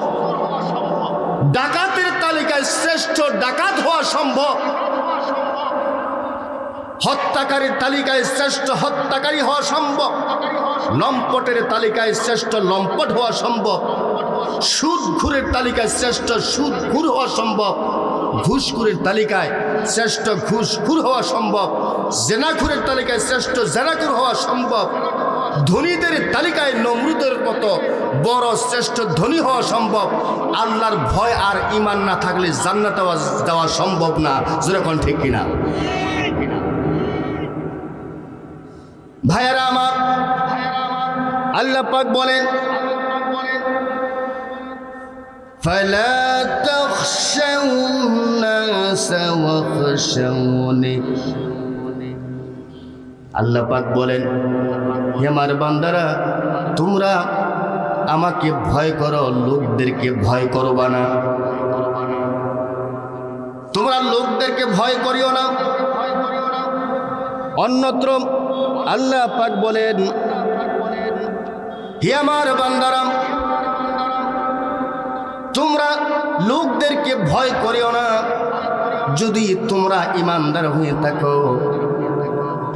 ডাকাতের তালিকায় শ্রেষ্ঠ ডাকাত হওয়া সম্ভব, হত্যাকারীর তালিকায় শ্রেষ্ঠ হত্যাকারী হওয়া সম্ভব। লম্পটের তালিকায় শ্রেষ্ঠ লম্পট হওয়া সম্ভব, সুদখোরের তালিকায় শ্রেষ্ঠ সুদখোর হওয়া সম্ভব, ঘুষখোরের তালিকায় শ্রেষ্ঠ ঘুষখোর হওয়া সম্ভব, জেনাখোরের তালিকায় শ্রেষ্ঠ জেনাখোর হওয়া সম্ভব, ধনীদের তালিকায় নমরুদের মতো বড় শ্রেষ্ঠ ধনী হওয়া সম্ভব। আল্লাহর ভয় আর ঈমান না থাকলে জান্নাতে যাওয়া সম্ভব না। যেরকম ঠিক কিনা ভাইয়ারা আমার, আল্লাহ পাক বলেন ফালা তাখশাউন-নাস ওয়াখশাউনি। আল্লাহ পাক বলেন হে আমার বান্দারা, তোমরা আমাকে ভয় করো, লোকদেরকে ভয় করবা না। তোমরা লোকদেরকে ভয় করিও না। অন্যত্র আল্লাহ পাক বলেন হে আমার বান্দারা, তোমরা লোকদেরকে ভয় করিও না যদি তোমরা ঈমানদার হয়ে থাকো।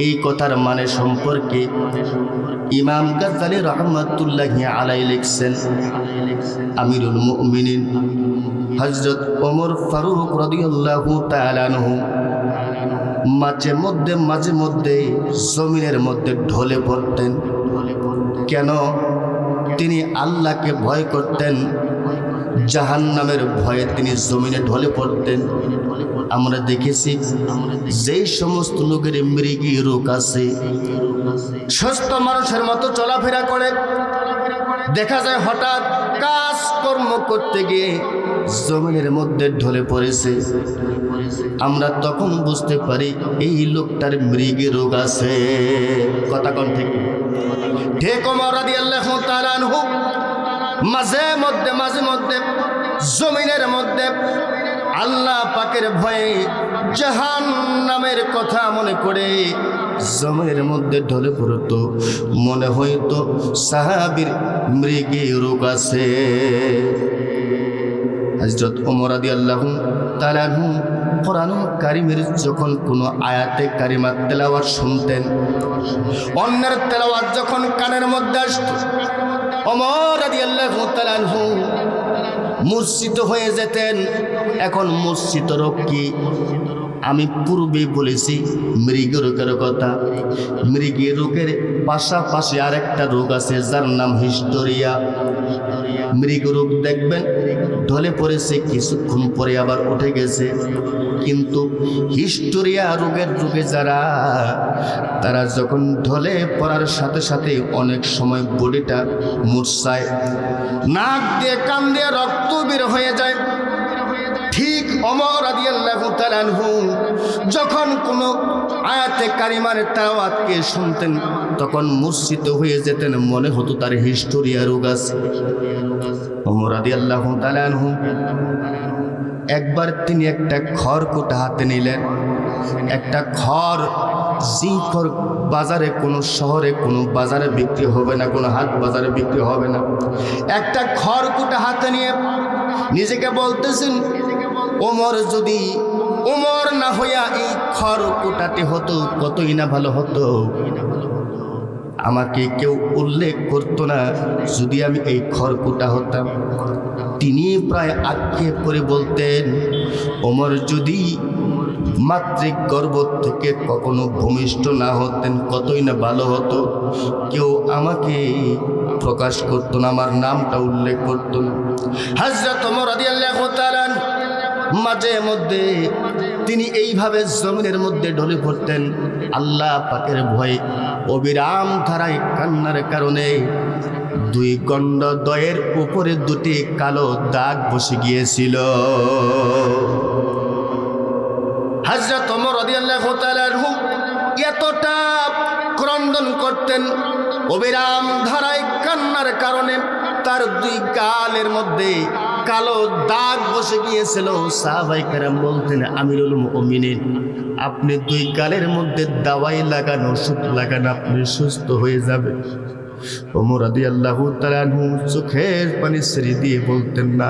এই কথার মানে সম্পর্কে ইমাম গাজ্জালী রাহমাতুল্লাহি আলাইহি লিখছেন, আমিরুল মুমিনিন হযরত ওমর ফারুক রাদিয়াল্লাহু তাআলা আনহু মাঝে মধ্যে জমিনের মধ্যে ঢলে পড়তেন। কেন? তিনি আল্লাহকে ভয় করতেন, জাহান্নামের ভয়ে তিনি জমিনে ঢলে পড়তেন। আমরা দেখেছি যেই সমস্ত লোকের মৃগী রোগ আছে, সুস্থ মানুষের মতো চলাফেরা করে, দেখা যায় হঠাৎ কাজকর্ম করতে গিয়ে জমিনের মধ্যে ঢলে পড়েছে। আমরা তখন বুঝতে পারি এই লোকটার মৃগী রোগ আছে। কথা কোন থেকে ঠিক? ওমর রাদিয়াল্লাহু তাআলা আনহু মাঝে মধ্যে জমিনের মধ্যে আল্লাহ পাকের ভয়ে জাহান্নামের কথা মনে করে জমিনের মধ্যে ঢলে পড়ত। মনে হইতো সাহাবীর মৃগী রোগ আছে। হযরত ওমর রাদিয়াল্লাহু তাআলা আনহু কোরআনুল কারীমের যখন কোনো আয়াতে কারিমা তেলাওয়াত শুনতেন, অন্যের তেলাওয়াত যখন কানের মধ্যে আসত, ওমর রাদিয়াল্লাহু তাআলা আনহু মূর্ছিত হয়ে যেতেন। এখন মূর্ছিত রোগ কি? আমি পূর্বে বলেছি মৃগী রোগের কথা। মৃগী রোগের পাশাপাশি আরেকটা রোগ আছে যার নাম হিস্টোরিয়া। মৃগী রোগ দেখবেন ঢলে পড়েছে, কিছুক্ষণ পরে আবার উঠে গেছে। কিন্তু হিস্টোরিয়া রোগের রোগে যারা, তারা যখন ঢলে পড়ার সাথে সাথে অনেক সময় বডিটা মূর্ছায়, নাক দিয়ে কান দিয়ে রক্ত বের হয়ে যায়। ঠিক ওমর রাদিয়াল্লাহু তাআলা আনহু যখন কোনো আয়াতে কারিমার তেলাওয়াতকে শুনতেন তখন মূর্ছিত হয়ে যেতেন, মনে হতো তার হিস্টোরিয়া রোগ আছে। ওমর রাদিয়াল্লাহু তাআলা আনহু একবার তিনি একটা খড়কুটা হাতে নিলেন। একটা খড়, যে খড় বাজারে কোনো শহরে কোনো বাজারে বিক্রি হবে না, কোনো হাট বাজারে বিক্রি হবে না, একটা খড়কুটা হাতে নিয়ে নিজেকে বলতেছেন, ওমর যদি ওমর না হইয়া এই খড়কুটাটি হতো কতই না ভালো হতো। আমাকে কেউ উল্লেখ করতো না যদি আমি এই খড়কুটা হতাম। তিনি প্রায় আক্ষেপ করে বলতেন, ওমর যদি মাতৃক গর্ভ থেকে কখনো ভূমিষ্ঠ না হতেন কতই না ভালো হতো। কেউ আমাকে প্রকাশ করতো না, আমার নামটা উল্লেখ করতো না। হযরত ওমর রাদিয়াল্লাহু তাআলা মাঝে মধ্যে তিনি এইভাবে জমিনের মধ্যে ঢলে পড়তেন। আল্লাহ পাকের ভয়ে অবিরাম ধারায় কান্নার কারণে দুই গণ্ডদ্বয়ের উপরে দুটি কালো দাগ বসে গিয়েছিল। হযরত ওমর রাদিয়াল্লাহু তাআলা আনহু এতটা ক্রন্দন করতেন, অবিরাম ধারায় কান্নার কারণে তার দুই গালের মধ্যে কালো দাগ বসে গিয়েছিল। সাহাবায়ে কেরাম বলতেন, আমিরুল মুমিনিন, আপনি দুই গালের মধ্যে দাওয়াই লাগান, ওষুধ লাগান, আপনি সুস্থ হয়ে যাবে। ওমর রাদিয়াল্লাহু তাআলা আনহু চোখের পানি ছেড়ে দিয়ে বলতেন, না,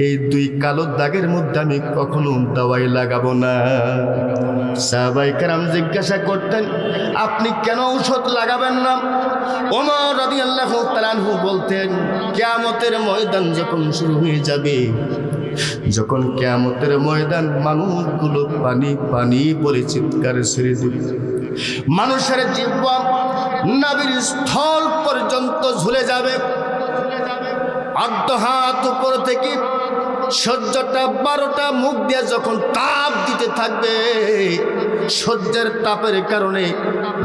এই দুই কালো দাগের মধ্যে আমি কখনো দাওয়াই লাগাবো না। সাহাবায়ে কেরাম জিজ্ঞাসা করতেন, আপনি কেন ঔষধ লাগাবেন না? ওমর রাদিয়াল্লাহু তাআলা আনহু বলতেন, কিয়ামতের ময়দান যখন শুরু হয়ে যাবে, যখন কিয়ামতের ময়দান মানুষগুলো পানি পানি বলে চিৎকার ছেড়ে দেবে, মানুষের জিহ্বা নাভির স্থল পর্যন্ত ঝুলে যাবে, অর্ধ হাত উপর থেকে সূর্যটা 12টা মুখ দিয়ে যখন তাপ দিতে থাকবে, সূর্যের তাপের কারণে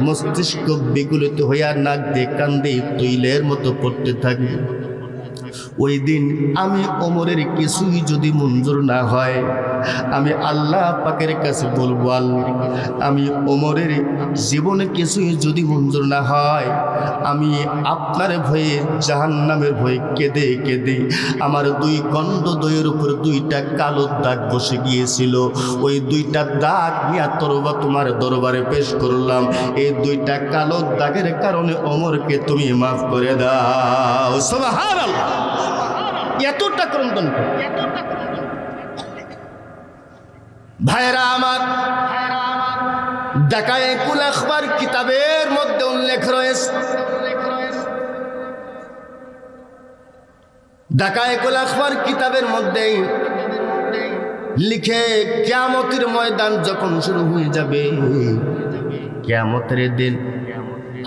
মস্তিষ্ক বিগলিত হইয়া নাক দিয়ে কান দিয়ে তৈলের মতো পড়তে থাকবে। ওই দিন আমি ওমরের কিছুই যদি মঞ্জুর না হয়, আমি আল্লাহ পাকের কাছে বলবো, আল্লাহ, আমি ওমরের জীবনে কিছুই যদি মঞ্জুর না হয়, আমি আপনার ভয়ে জাহান্নামের ভয়ে কেঁদে কেঁদে আমার দুই গন্ড দইয়ের উপর 2টা কালো দাগ বসে গিয়েছিল, ওই 2টা দাগ নিয়ে তোমার দরবারে পেশ করলাম। এই 2টা কালো দাগের কারণে ওমরকে তুমি মাফ করে দাও। সুবহানাল্লাহ। এতটা ক্রন্দন ভাইরা আমার, দাকায়েকুল আখবার কিতাবের মধ্যে উল্লেখ রয়েছে, দাকায়েকুল আখবার কিতাবের মধ্যে লিখে, কিয়ামতের ময়দান যখন শুরু হয়ে যাবে, কিয়ামতের দিন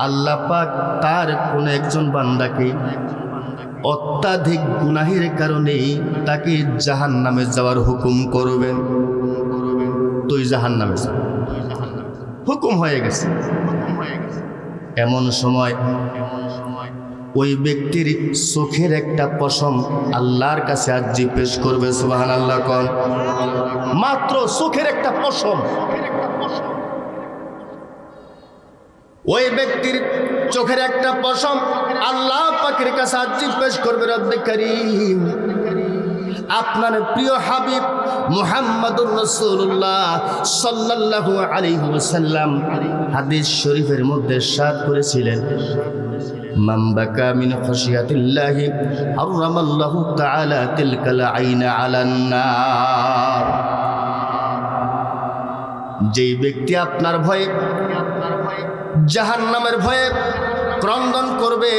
আল্লাহ পাক তার কোন একজন বান্দাকে অত্যাধিক গুনাহের কারণে তাকে জাহান্নামে যাওয়ার হুকুম করবেন। তুই জাহান্নামে যা, হুকুম হয়ে গেছে। এমন সময় ওই ব্যক্তির চোখের একটা পশম আল্লাহর কাছে আরজি পেশ করবে। সুবহানাল্লাহ কোন, মাত্র চোখের একটা পশম। ওই ব্যক্তির চোখের একটা পশম আল্লাহ পাকের কাছে আরজি পেশ করবে, রব্বে কারীম, আপনার প্রিয় হাবিব মুহাম্মদুর রাসূলুল্লাহ সাল্লাল্লাহু আলাইহি ওয়াসাল্লাম হাদিস শরীফের মধ্যে ইরশাদ করেছিলেন, মান বাকা মিন খাশিয়াতিল্লাহি হারামাল্লাহু তাআলা তিলকাল আইনা আলান নার। যেই ব্যক্তি আপনার ভয়ে জাহান্নামের ভয়ে ক্রন্দন করবে,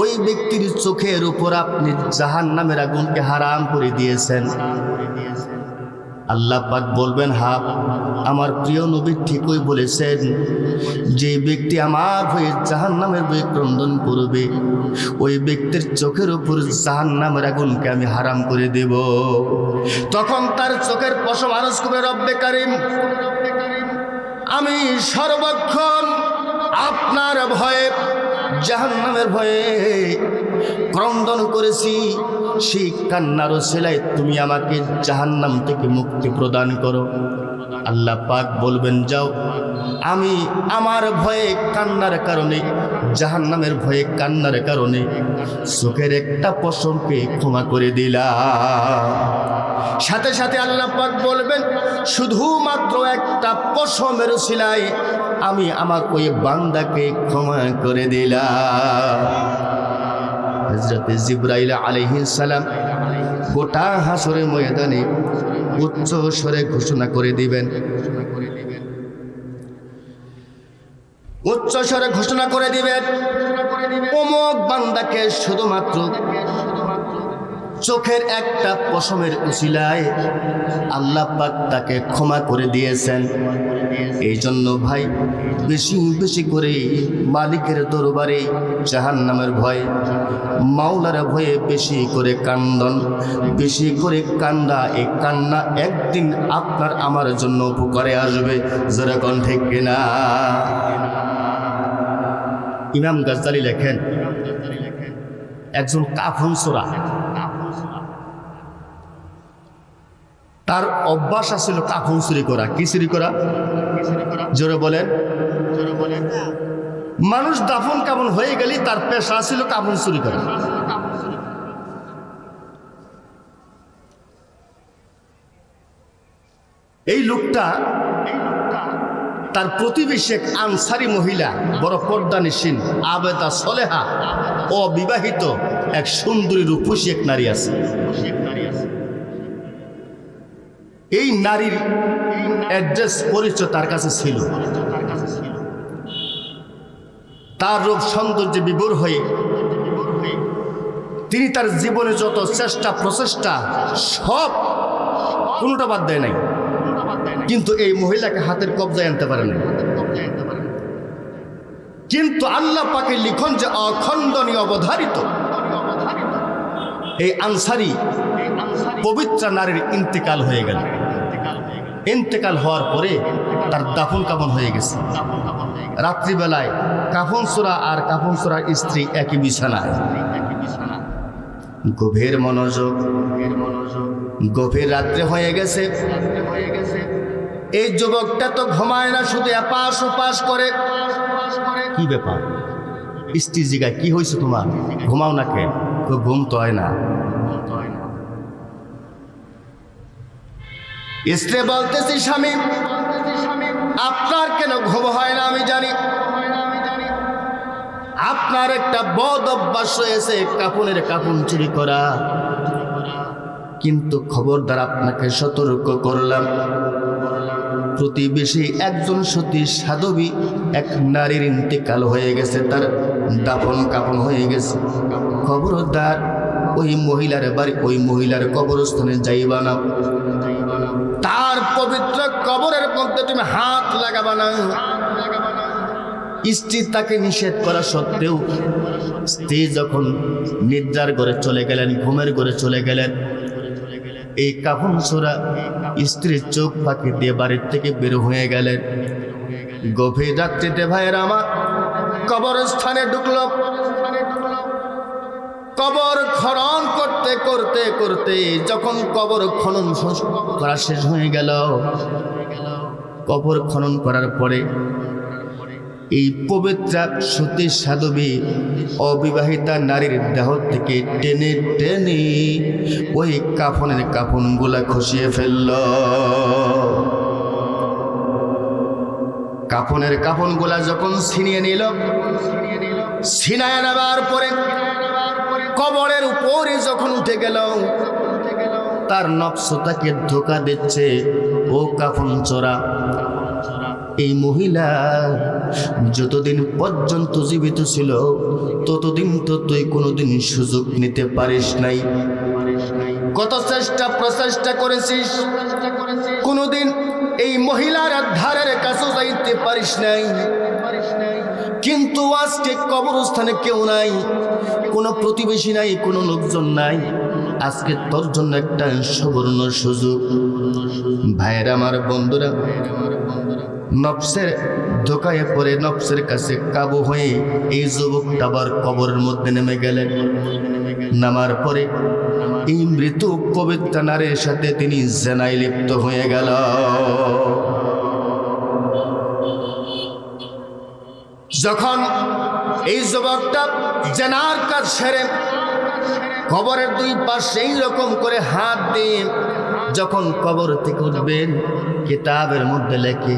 ওই ব্যক্তির চোখের উপর আপনি জাহান্নামের আগুনকে হারাম করে দিয়েছেন। আল্লাহ পাক বলবেন, হ্যাঁ, আমার প্রিয় নবী ঠিকই বলেছেন, যে ব্যক্তি আমার ভয়ে জাহান্নামের ভয়ে ক্রন্দন করবে, ওই ব্যক্তির চোখের উপর জাহান্নামের আগুনকে আমি হারাম করে দেব। তখন তার চোখের পশম আরজ করবে, রব্বে কারীম, আমি সর্বক্ষণ আপনার ভয়ে জাহান্নামের ভয়ে ক্রন্দন করেছি, সেই কান্নার ওসিলায় তুমি আমাকে জাহান্নাম থেকে মুক্তি প্রদান করো। আল্লাহ পাক বলবেন, যাও, আমি আমার ভয়ে কান্নার কারণে, জাহান্নামের ভয়ে কান্নার কারণে চোখের একটা পশমকে ক্ষমা করে দিলাম। সাথে সাথে আল্লাহ পাক বলবেন, শুধুমাত্র একটা পশমের ওসিলায় আমি আমার ওই বান্দাকে ক্ষমা করে দিলাম। হযরত জিবরাইল আলাইহিস সালাম গোটা হাসরের ময়দানে উচ্চ স্বরে ঘোষণা করে দিবেন, উচ্চ স্বরে ঘোষণা করে দিবেন, অমুক বান্দাকে শুধুমাত্র চোখের একটা পশমের উসিলায় আল্লাহ পাক তাকে ক্ষমা করে দিয়েছেন। এই জন্য ভাই, বেশি বেশি করে মালিকের দরবারে জাহান্নামের ভয়, মাওলার ভয়ে বেশি করে কান্দন, বেশি করে কান্দা। এই কান্না একদিন আপনার আমার জন্য উপকারে আসবে। যেরকম ঠিক কিনা? ইমাম গাজ্জালি লেখেন, একজন কাফন চোরা, তার অভ্যাস আছিল কাফন চুরি করা। কি চুরি করা? জোরে বলেন। মানুষ দাফন কাফন হয়ে গেলে তার পেশা ছিল কাফন চুরি করা। এই লোকটা তার প্রতিবেশী এক আনসারি মহিলা, বড় পর্দানিসীন, আবেদা সলেহা, অবিবাহিত এক সুন্দরী রূপসী এক নারী আছে। এই নারীর অ্যাড্রেস পরিচয় তার কাছে ছিল। তার রূপ সৌন্দর্যে বিভোর হয়ে তিনি তার জীবনে যত চেষ্টা প্রচেষ্টা সব কোনোটা বাদ দেয় নাই, কিন্তু এই মহিলাকে হাতের কবজায় আনতে পারে না। কিন্তু আল্লাহ পাকের লিখন যে অখণ্ডনীয় অবধারিত, এই আনসারি পবিত্র নারীর ইন্তেকাল হয়ে গেল। ইন্তেকাল হওয়ার পরে তার দাফন কাফন হয়ে গেছে। রাত্রিবেলায় কাফন সোরা আর কাফন সোরার স্ত্রী একই বিছানায়। গভীর মনোযোগ, গভীর রাত্রে হয়ে গেছে। এই যুবকটা তো ঘুমায় না, শুধু এপাশ ওপাশ করে। কি ব্যাপার? স্ত্রী জিগায়, কি হয়েছে তোমার, ঘুমাও না কে? ঘুম তো হয় না। স্ত্রী বলতেছি, স্বামী আপনার কেন ঘুম হয় না আমি জানি। আপনার একটা বদ অভ্যাস হয়েছে কাফনের কাফন চুরি করা, কিন্তু খবরদার আপনাকে সতর্ক করলাম, প্রতিবেশী একজন সতী সাধবী এক নারীর ইন্তেকাল হয়ে গেছে, তার দাফন কাফন হয়ে গেছে। খবরদার ওই মহিলার বাড়ি, ওই মহিলার কবরস্থানে যাইবা না, তার পবিত্র কবরের মধ্যে তুমি হাত লাগাবা না। স্ত্রী তাকে নিষেধ করা সত্ত্বেও স্ত্রী যখন নিদ্রার ঘরে চলে গেলেন, ঘুমের ঘরে চলে গেলেন, এই কাফন ছোড়া স্ত্রীর চোখ ফাঁকি দিয়ে বাড়ির থেকে বের হয়ে গেলেন। গভীর রাত্রিতে ভাইয়ের আমার কবরস্থানে ঢুকল। কবর খনন করতে করতে করতে যখন কবর খনন করা শেষ হয়ে গেল, কবর খনন করার পরে এই পবিত্র সতী সাধবী অবিবাহিতা নারীর দেহ থেকে টেনে টেনে ওই কাফনের কাফনগুলা খসিয়ে ফেলল। কাফনের কাফনগুলা যখন ছিনিয়ে নিল, ছিনায় নেবার পরে কবরের উপরে যখন উঠে গেল, তার নফস তাকে ধোঁকা দিচ্ছে, ও কাফন চোরা, এই মহিলা যতদিন পর্যন্ত জীবিত ছিল ততদিন তো তুই কোনোদিন সুযোগ নিতে পারিস নাই। কত চেষ্টা প্রচেষ্টা করেছিস, কোনোদিন এই মহিলার ধারের কাছে যাইতে পারিস নাই, কিন্তু আজকে কবরস্থানে কেউ নাই, কোনো প্রতিবেশী নাই, কোনো লোকজন নাই। আজকে তোর জন্য একটা সুবর্ণ সুযোগ। ভাইয়েরা আমার, বন্ধুরা, নফসের ধোকায় পড়ে নফসের কাছে কাবু হয়ে এই যুবকটা আবার কবরের মধ্যে নেমে গেলেন। নামার পরে এই মৃত পবিত্র নারীর সাথে তিনি জেনায় লিপ্ত হয়ে গেল। যখন এই যুবকটা জেনার কাজ সেরে কবরের দুই পাশে এইরকম করে হাত দিয়ে যখন কবর থেকে উঠবেন, কিতাবের মধ্যে লেখে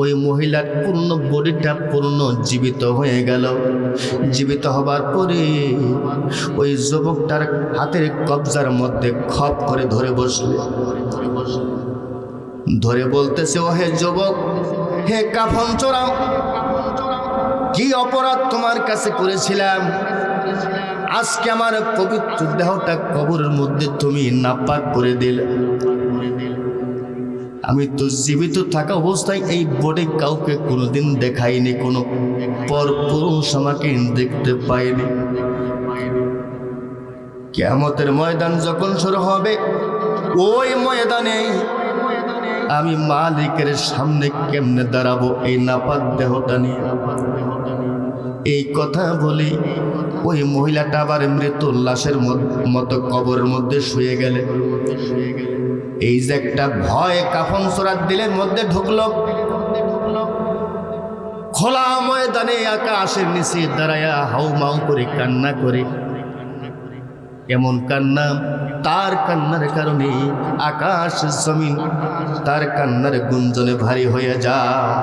ওই মহিলার পূর্ণ বডিটা পূর্ণ জীবিত হয়ে গেল। জীবিত হবার পরে ওই যুবকটার হাতের কবজার মধ্যে খপ করে ধরে বসলে, ধরে বলতেছে, ও হে যুবক, হে কাফন চোরা, কি অপরাধ তোমার কাছে করেছিলাম? আজকে আমার পবিত্র দেহটা কবরের মধ্যে তুমি নাপাক করে দিলে। আমি তো জীবিত থাকা অবস্থায় এই বডি কাউকে কোনোদিন দেখাইনি, কোনো পরপুরুষ আমাকে দেখতে পাইনি। কিয়ামতের ময়দান যখন শুরু হবে, ওই ময়দানে আমি মালিকের সামনে কেমনে দাঁড়াবো এই নাপাক দেহটা নিয়ে? এই কথা বলি ওই মহিলাটা আবার মৃত লাশের মতো কবরের মধ্যে শুয়ে গেলে। এই যে একটা ভয় কাফন চোরার দিলের মধ্যে ঢুকলো, খোলা ময়দানে আকাশের নিচে দাঁড়ায়া হাউ মাউ করে কান্না করে এমন কান্না, তার কান্নার কারণে আকাশ জমিন তার কান্নার গুঞ্জনে ভারী হয়ে যায়।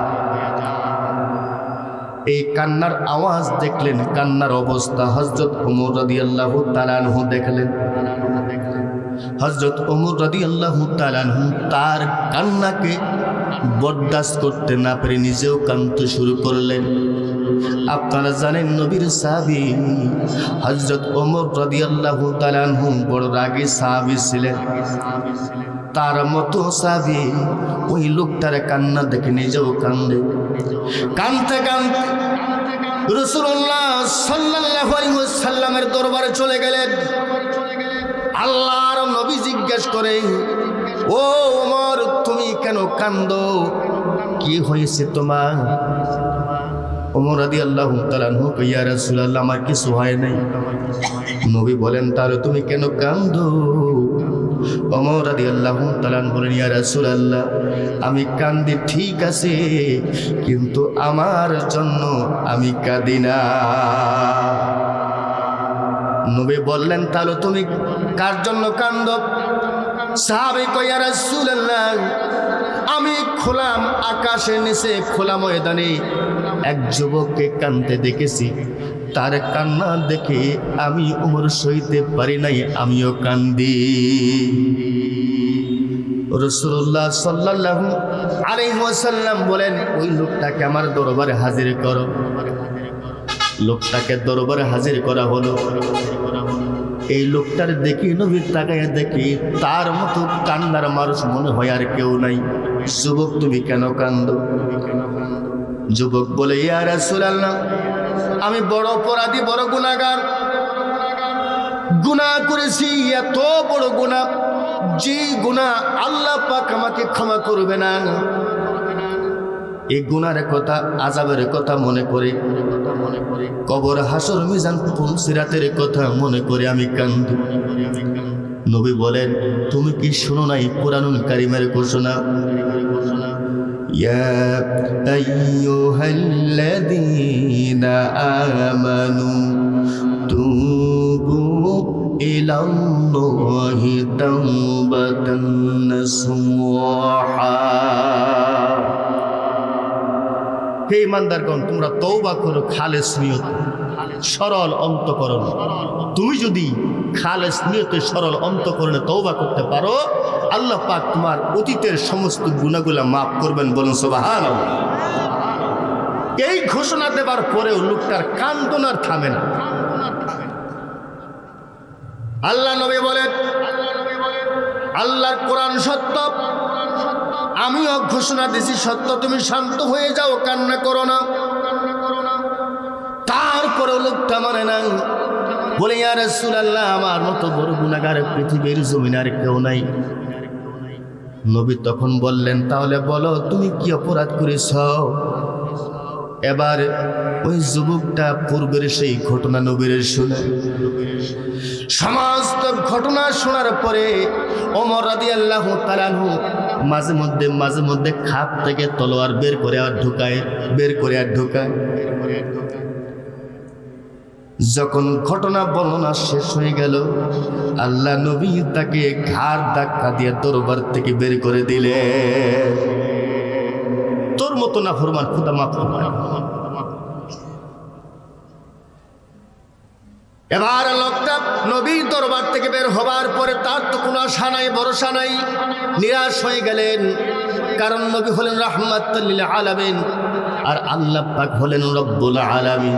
এই কান্নার আওয়াজ দেখলেন, কান্নার অবস্থা হযরত ওমর রাদিয়াল্লাহু তাআলা আনহু দেখলেন। হযরত ওমর রাদিয়াল্লাহু তাআলা আনহু তার কান্নাকে বরদাস্ত করতে না পেরে নিজেও কাঁদতে শুরু করলেন। আপনারা জানেন নবীর সাহাবী হযরত ওমর রাদিয়াল্লাহু তাআলা আনহু বড় রাগী সাহাবী ছিলেন। তার মতো সাহাবী ওই লোকটার কান্না দেখে নিজেও কান্দে। কাঁদতে কাঁদতে রাসূলুল্লাহ সাল্লাল্লাহু আলাইহি ওয়াসাল্লামের দরবারে চলে গেলেন। আল্লাহর নবী জিজ্ঞেস করে, ও ওমর, তুমি কেন কান্দো? কি হয়েছে তোমার? ওমর রাদিয়াল্লাহু তাআলা আনহু কয়, ইয়া রাসূলুল্লাহ, আমার কিছু হয় নাই। নবী বলেন, তাহলে তুমি কেন কান্দো? ওমর রাদিয়াল্লাহু তাআলা আনহু বলেন, ইয়া রাসূলুল্লাহ, আমি কান্দি ঠিক আছে, কিন্তু আমার জন্য আমি কাঁদি না। নবী বললেন, তাহলে তুমি কার জন্য কান্দো? সাহাবী কয়, ইয়া রাসূলুল্লাহ, আমি খোলা আকাশের নিচে খোলা ময়দানে এক যুবককে কাঁদতে দেখেছি। তার কান্না দেখে আমি ওমর সইতে পারি নাই, আমিও কান্দি। রাসূলুল্লাহ সাল্লাল্লাহু আলাইহি ওয়াসাল্লাম বলেন, ওই লোকটাকে আমার দরবারে হাজির করো। লোকটাকে দরবারে হাজির করা হলো। এই লোকটার দেখি নবী তাকায় দেখি তার মতো কান্নার মানুষ মনে হয় আর কেউ নাই। যুবক, তুমি কেন কান্দো? যুবক বলে, ইয়া রাসূলুল্লাহ, আমি বড় অপরাধী, বড় গুনাহগার। গুনাহ করেছি, এত বড় গুনাহ, যে গুনাহ আল্লাহ পাক আমাকে ক্ষমা করবে না। এই গুনার কথা, আযাবের কথা মনে করে, কবর, হাসর, মিজান, পুলসিরাতের কথা মনে করে আমি কান্দি। নবী বলেন, তুমি কি শোনো নাই কুরআনুল কারীমের ঘোষণা? ইয়া আইয়ুহাল্লাযীনা আমানু তুবু ইলাল্লাহি তাওবাতান নাসুহা। হে ইমানদারগণ, তোমরা তওবা করো খালেস নিয়ত, সরল অন্তঃকরণ। তুমি যদি খালেস নিয়তে সরল অন্তঃকরণে তওবা করতে পারো, আল্লাহ পাক তোমার অতীতের সমস্ত গুনাহগুলো মাফ করবেন। বলুন সুবহানাল্লাহ। এই ঘোষণা দেবার পরেও লোকটার কান্দনার থামে না। আল্লাহ নবী বলেন, আল্লাহর কোরআন সত্য, আমিও ঘোষণা দিছি সত্য, তুমি শান্ত হয়ে যাও, কান্না করো না। তারপরেও লোকটা মানে না, বলে, ইয়া রাসূলুল্লাহ, আমার মতো বড় গুনাহগার পৃথিবীর জমিনে আর কেউ নাই। নবী তখন বললেন, তাহলে বলো তুমি কি অপরাধ করেছ? এবার ওই যুবকটা পূর্বের সেই ঘটনা নবীর শুনে। সমস্ত ঘটনা শোনার পরে ওমর রাদিয়াল্লাহু তাআলা আনহু মাঝে মধ্যে খাপ থেকে তলোয়ার বের করে আর ঢুকায়। যখন ঘটনা বর্ণনা শেষ হয়ে গেল, আল্লাহ নবী তাকে ঘাড় ধাক্কা দিয়ে দরবার থেকে বের করে দিলে। তোর মতো নাফরমান খোদা মাফ করবে। এবার লোকটা নবীর দরবার থেকে বের হবার পরে তার তো কোনো আশা নাই, ভরসা নাই, নিরাশ হয়ে গেলেন। কারণ নবী হলেন রাহমাতুল লিল আলামিন, আর আল্লাহ পাক হলেন রব্বুল আলামিন।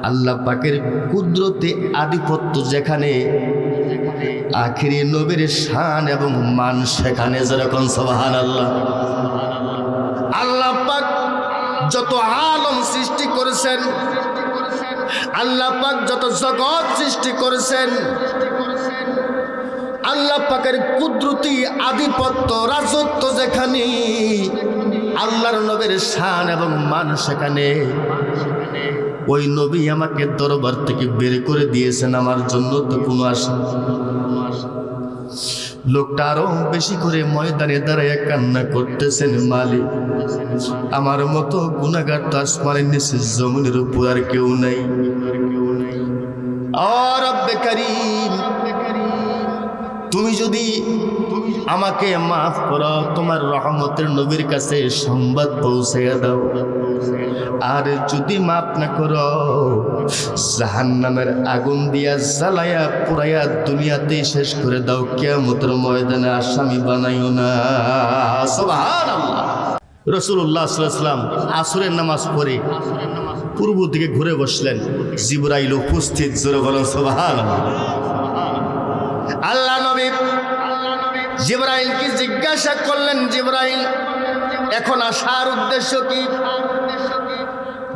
আল্লাহ পাকের কুদরতে আধিপত্য যেখানে, আখিরি নবীর শান এবং মান সেখানে। যেরকম সুবহানাল্লাহ। আল্লাহ পাক যত আলম সৃষ্টি করেছেন, আল্লাহ পাক যত জগৎ সৃষ্টি করেছেন, আল্লাহ পাকের কুদরতি আধিপত্য, রাজত্ব যেখানে, আল্লাহর নবীর শান এবং মান সেখানে। ওই নবী আমাকে দরবার থেকে বের করে দিয়েছেন, আমার জন্য তো কোনো আশা। লোকটা আরো বেশি করে ময়দানে দাঁড়ায় কান্না করতেছেন, মালিক, আমার মতো গুনাহগার তো আসমানের নিচে জমিনের উপর আর কেউ নাই। ও রব্বে কারীম, তুমি যদি আমাকে মাফ করো, তোমার রহমতের নবীর কাছে সংবাদ পৌঁছাইয়া দাও। আর যদি মাফ না করো, জাহান্নামের আগুন দিয়া জ্বালায়া পুরাইয়া দুনিয়াতেই শেষ করে দাও, কিয়ামতের ময়দানে আসামি বানাইও না। সুবহানাল্লাহ। রাসূলুল্লাহ সাল্লাল্লাহু আলাইহি ওয়াসাল্লাম আসরের নামাজ পড়ে পূর্ব দিকে ঘুরে বসলেন। জিবরাইল উপস্থিত। জোরে বলো সুবহানাল্লাহ। আল্লাহ নবী জিবরাইলকে জিজ্ঞাসা করলেন, জিবরাইল এখন আসার উদ্দেশ্য কি?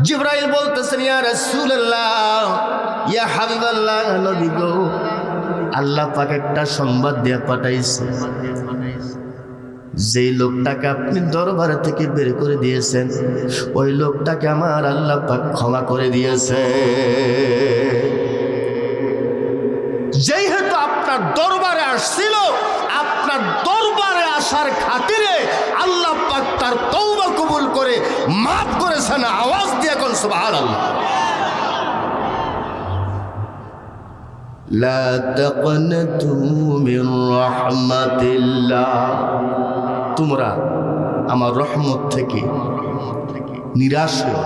জিবরাইল বলতেছেন, ইয়া রাসূলুল্লাহ, ইয়া হাবিবাল্লাহ, নবী গো, আল্লাহ পাক একটা সংবাদ দিয়ে পাঠাইছে। যে লোকটাকে আপনি দরবার থেকে বের করে দিয়েছেন, ওই লোকটাকে আমার আল্লাহ পাক ক্ষমা করে দিয়েছে। যেহেতু আপনার দরবারে আসছিল, আপনার দরবারে আসার খাতিরে আল্লাহ পাক তার তওবা কবুল করে মাফ করেছেন। আওয়াজ দিয়ে কোন সুবহানাল্লাহ। লা তাকনাতু মির রাহমাতিল্লাহ, তোমরা আমার রহমত থেকে নিরাশ হও।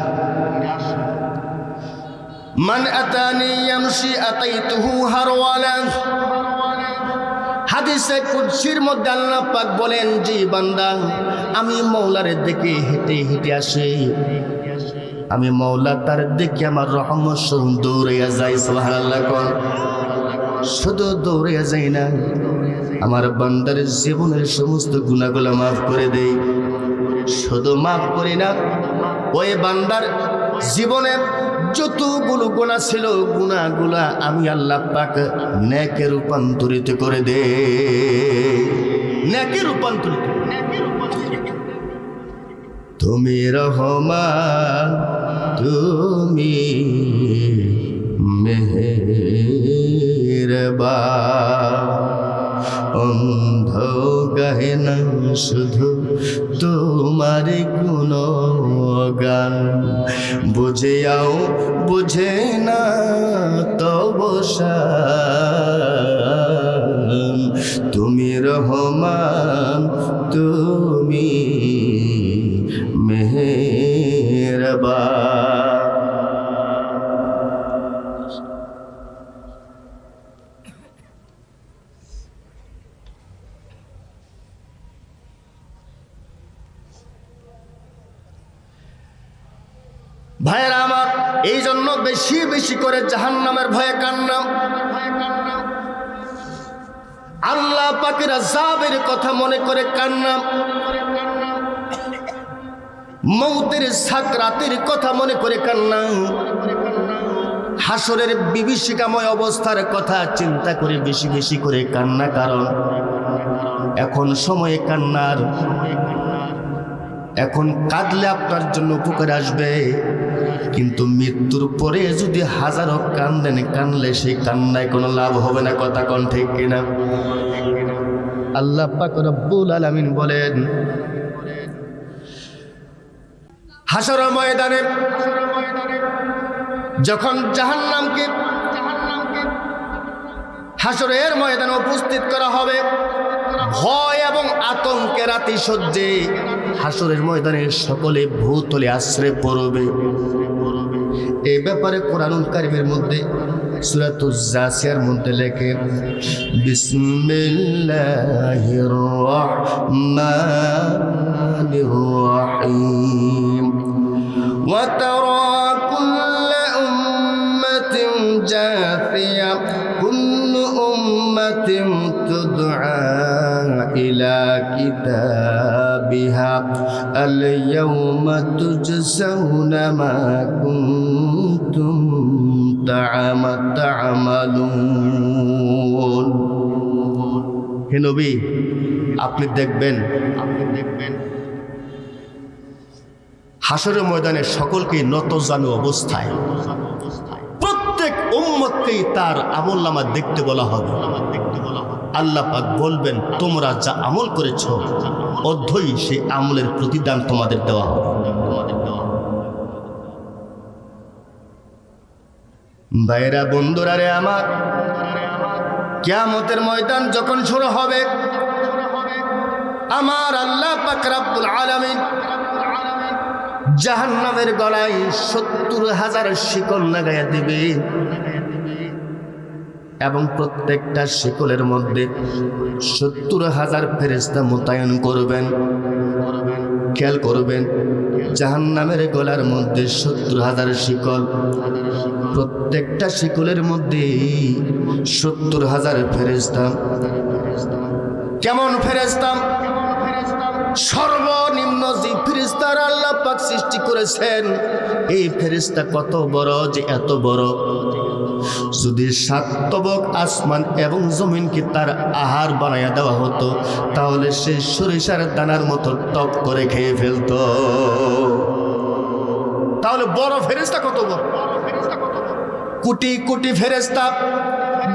মান আতানি ইয়ামশি আতাইতুহু হারওয়ালা। হাদিসে কুদসির মধ্যে আল্লাহ পাক বলেন, যে বান্দা আমি মওলার দিকে হেঁটে হেঁটে আসে, আমি মওলা তার দিকে আমার রহমত স্বরূপ দৌড়াইয়া যাই। সুবহানাল্লাহ। কোন শুধু দৌড়াইয়া যাই না, আমার বান্দার জীবনের সমস্ত গুনাহগুলো মাফ করে দেই। শুধু মাফ করি না, ওই বান্দার জীবনে যতগুলো গুনাহ ছিল, গুনাহগুলা আমি আল্লাহ পাক নেকে রূপান্তরিত করে দে। নেকে রূপান্তরিত। তুমি রহমান, তুমি মেহেরবান, অন্ধ গাহে না শুধু তোমার গুণগান, বুঝেও বুঝে না তব শান। তুমি রহমান, তুমি মেহেরবান। ভাইয়েরা আমার, এই জন্য বেশি বেশি করে জাহান্নামের ভয়ে কান্না, আল্লাহ পাকের আযাবের কথা মনে করে কান্না, মৌতের সাকরাতের কথা মনে করে কান্না, হাসরের বিভীষিকাময় অবস্থার কথা চিন্তা করে বেশি বেশি করে কান্না। কারণ এখন সময়ে কান্নার, এখন কাঁদলে আপনার জন্য উপকার আসবে, কিন্তু মৃত্যুর পরে যদি হাজারো কান্দেন, কানলে সেই কান্নায় কোনো লাভ হবে না। কথা কোন ঠিক কিনা? আল্লাহ পাক রব্বুল আলামিন বলেন, হাসরের ময়দানে যখন জাহান্নামকে হাসরের ময়দানে উপস্থিত করা হবে, ভয় এবং আতঙ্কের আতিশয্যে হাসরের ময়দানে সকলে ভূতলে আশ্রয় পড়বে। এই ব্যাপারে কোরআনুল কারীমের মধ্যে সূরাতুজ জাসিয়ার মধ্যে লেখে, বিসমিল্লাহির রাহমানির রাহিম, ওয়া তারা কুল্লা উম্মাতিন জাসিয়া, কুল্লু উম্মাতিন তুদআ ইলা কিতাবিহা, আল ইয়াওমা তুজসাউনা মা কুনতুম তা'মালুন। হে নবী, আপনি দেখবেন হাসরের ময়দানে সকলকে নতজানু অবস্থায় প্রত্যেক উম্মতকেই তার আমলনামা দেখতে বলা হবে। আল্লাহ পাক বলবেন, তোমরা যা আমল করেছো অধ্যই সেই আমলের প্রতিদান তোমাদের দেওয়া হবে। ভাইরা বন্ধুরা রে আমার, কিয়ামতের ময়দান যখন শুরু হবে, আমার আল্লাহ পাক রব্বুল আলামিন জাহান্নামের গলায় ৭০,০০০ শিকল লাগাইয়া দিবে এবং প্রত্যেকটা শিকলের মধ্যে ৭০,০০০ ফেরেশতা মোতায়েন করবেন। খেয়াল করবেন, জাহান্নামের গলার মধ্যে ৭০,০০০ শিকল, প্রত্যেকটা শিকলের মধ্যে ৭০,০০০ ফেরেশতা। কেমন ফেরেশতা? সর্বনিম্ন যে ফেরেশতার আল্লাহ পাক সৃষ্টি করেছেন, এই ফেরেশতা কত বড়, যে এত বড়, যদি ৭ তবক আসমান এবং জমিনকে তার আহার বানাইয়া দেওয়া হতো, তাহলে সে সরিষার দানার মতো টক করে খেয়ে ফেলত। তাহলে বড় ফেরেশতা কত বড়! কোটি কোটি ফেরেশতা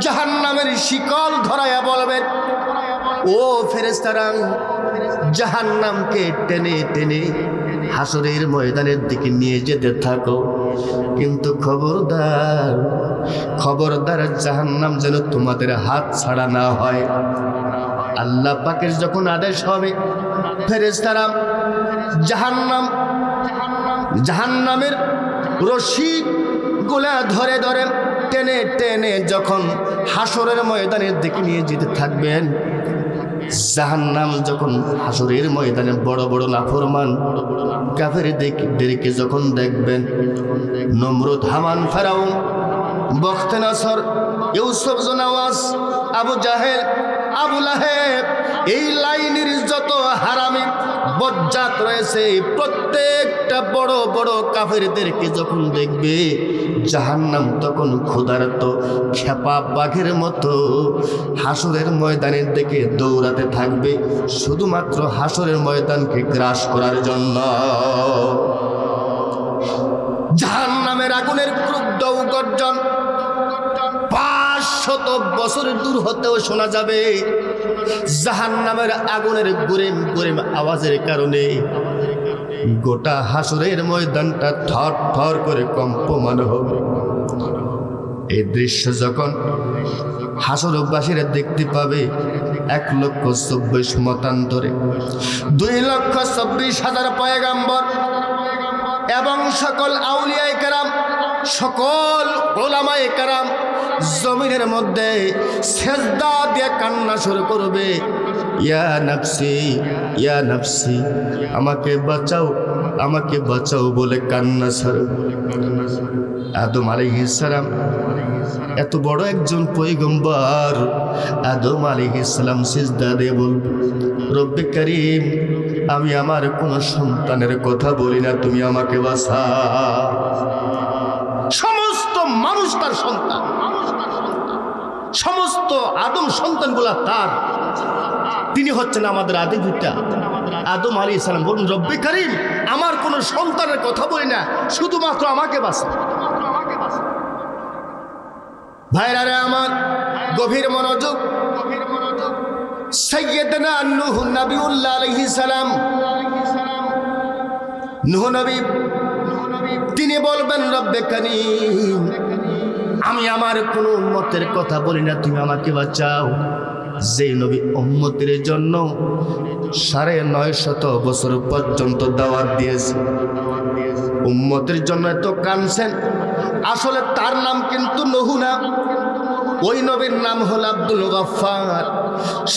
জাহান্নামের শিকল ধরাইয়া বলবেন, ও ফেরেশতারা, জাহান্নামকে টেনে টেনে হাসরের ময়দানের দিকে নিয়ে যেতে থাকো, কিন্তু খবরদার খবরদার, জাহান্নাম যেন তোমাদের হাত ছাড়া না হয়। আল্লাহ পাকের যখন আদেশ হবে, ফেরেশতারা জাহান্নামের রশি গুলা ধরে ধরে টেনে টেনে যখন হাসরের ময়দানের দিকে নিয়ে যেতে থাকবেন, জাহান্নাম যখন হাসরের ময়দানে বড় বড় নাফরমান কাফেরদেরকে যখন দেখবেন, নমরুদ, হামান, ফেরাউন, বখতে নসর, ইউসুফ, জোনাওয়াজ, আবু জাহেল, আবু লাহেব, এই লাইনের যত হারামি বজ্জাত রয়েছে, প্রত্যেকটা বড় বড় কাফেরদেরকে যখন দেখবে, জাহান্নাম তখন ক্ষুধার্ত খেপা বাঘের মতো হাসরের ময়দানের দিকে দৌড়াতে থাকবে, শুধুমাত্র হাসরের ময়দানকে গ্রাস করার জন্য। জাহান্নামের আগুনের ক্রুদ্ধ গর্জন ৫০০ বছর দূর হতেও শোনা যাবে। জাহান্নামের আগুনের গুরেম গুরেম আওয়াজের কারণে গোটা হাসরের ময়দানটা থর থর করে কম্পমান হবে। এই দৃশ্য যখন হাসরবাসীরা দেখতে পাবে, ১,২৪,০০০ মতান্তরে ২,২৪,০০০ পয়গাম্বর এবং সকল আউলিয়ায়ে কেরাম, সকল ওলামায়ে কেরাম জমিনের মধ্যে সেজদা দিয়ে কান্না শুরু করবে, ইয়া নফসি, ইয়া নফসি, আমাকে বাঁচাও, আমাকে বাঁচাও বলে কান্না ছাড়ো। আদম আলাইহিস সালাম এত বড় একজন পয়গম্বর, আদম আলাইহিস সালাম সিজদা দিয়ে বলবে, রব্বে কারীম, আমি আমার কোন সন্তানের কথা বলি না, তুমি আমাকে বাঁচাও। সমস্ত মানুষ তার সন্তান, সমস্ত আদম সন্তানগুলা তার, তিনি হচ্ছেন আমাদের আদি পিতা আদম আলাইহিস সালাম। বলুন, রব্বে কারীম, আমার কোন সন্তানের কথা বলি না, শুধুমাত্র আমাকে বাঁচাও। ভাইরা রে আমার, গভীর মনোযোগ। সাইয়্যিদনা নূহ নবিউল্লাহ আলাইহিস সালাম, নূহ নবী, তিনি বলবেন, রব্বে কারীম, আমি আমার কোন উম্মতের কথা বলি না, তুমি আমাকে বাঁচাও। যে নবী উম্মতের জন্য ৯৫০ বছর পর্যন্ত দাওয়াত দিয়েছে, উম্মতের জন্য এত কাঁদছেন, আসলে তার নাম কিন্তু নূহ না, ওই নবীর নাম হল আব্দুল গাফফার।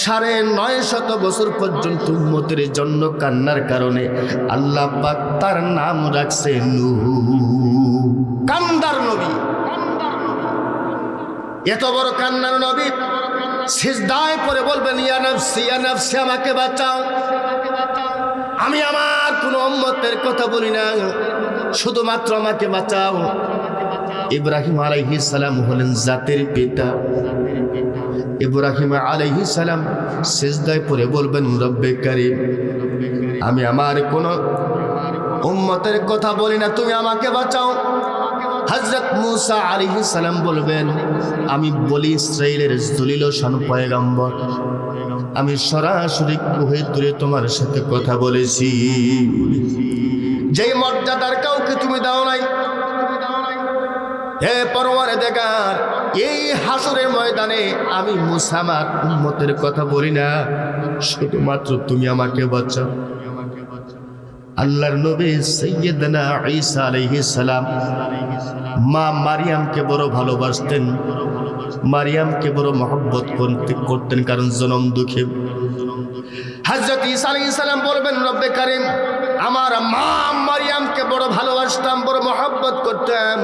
৯৫০ বছর পর্যন্ত উম্মতের জন্য কান্নার কারণে আল্লাহ পাক তার নাম রাখছে নূহ, কান্দার নবী। এত বড় কান্নার নবী সিজদায় পড়ে বলবেন, ইয়া নফসি, ইয়া নফসি, আমাকে বাঁচাও। আমি আমার কোন উম্মতের কথা বলি না, শুধুমাত্র আমাকে বাঁচাও। ইব্রাহিম আলাইহিস সালাম হলেন জাতির পিতা। ইব্রাহিম আলাইহিস সালাম সিজদায় পড়ে বলবেন, রব্বে কারীম, আমি আমার কোন উম্মতের কথা বলি না, তুমি আমাকে বাঁচাও। হযরত মূসা আলাইহিস সালাম বলবেন, আমি বলি ইসরাইলের জলিল শান পয়গম্বর, আমি সরাসরি কুহে তুলে তোমার সাথে কথা বলেছি, যেই মর্যাদার কাউকে তুমি দাও নাই। হে পরওয়ারদিগার, এই হাসরের ময়দানে আমি মুসা আমার উম্মতের কথা বলি না, শুধুমাত্র তুমি আমাকে বাঁচাও। আল্লাহর নবী সাইয়্যিদনা ঈসা আলাইহিস সালাম মা মারিয়ামকে বড় ভালোবাসতেন, মারিয়ামকে বড় মহব্বত করতেন, কারণ জনম দুঃখে। হযরত ঈসা আলাইহিস সালাম বলবেন, রব্বে কারীম, আমার মা মারিয়ামকে বড় ভালোবাসতাম, বড় মহব্বত করতাম,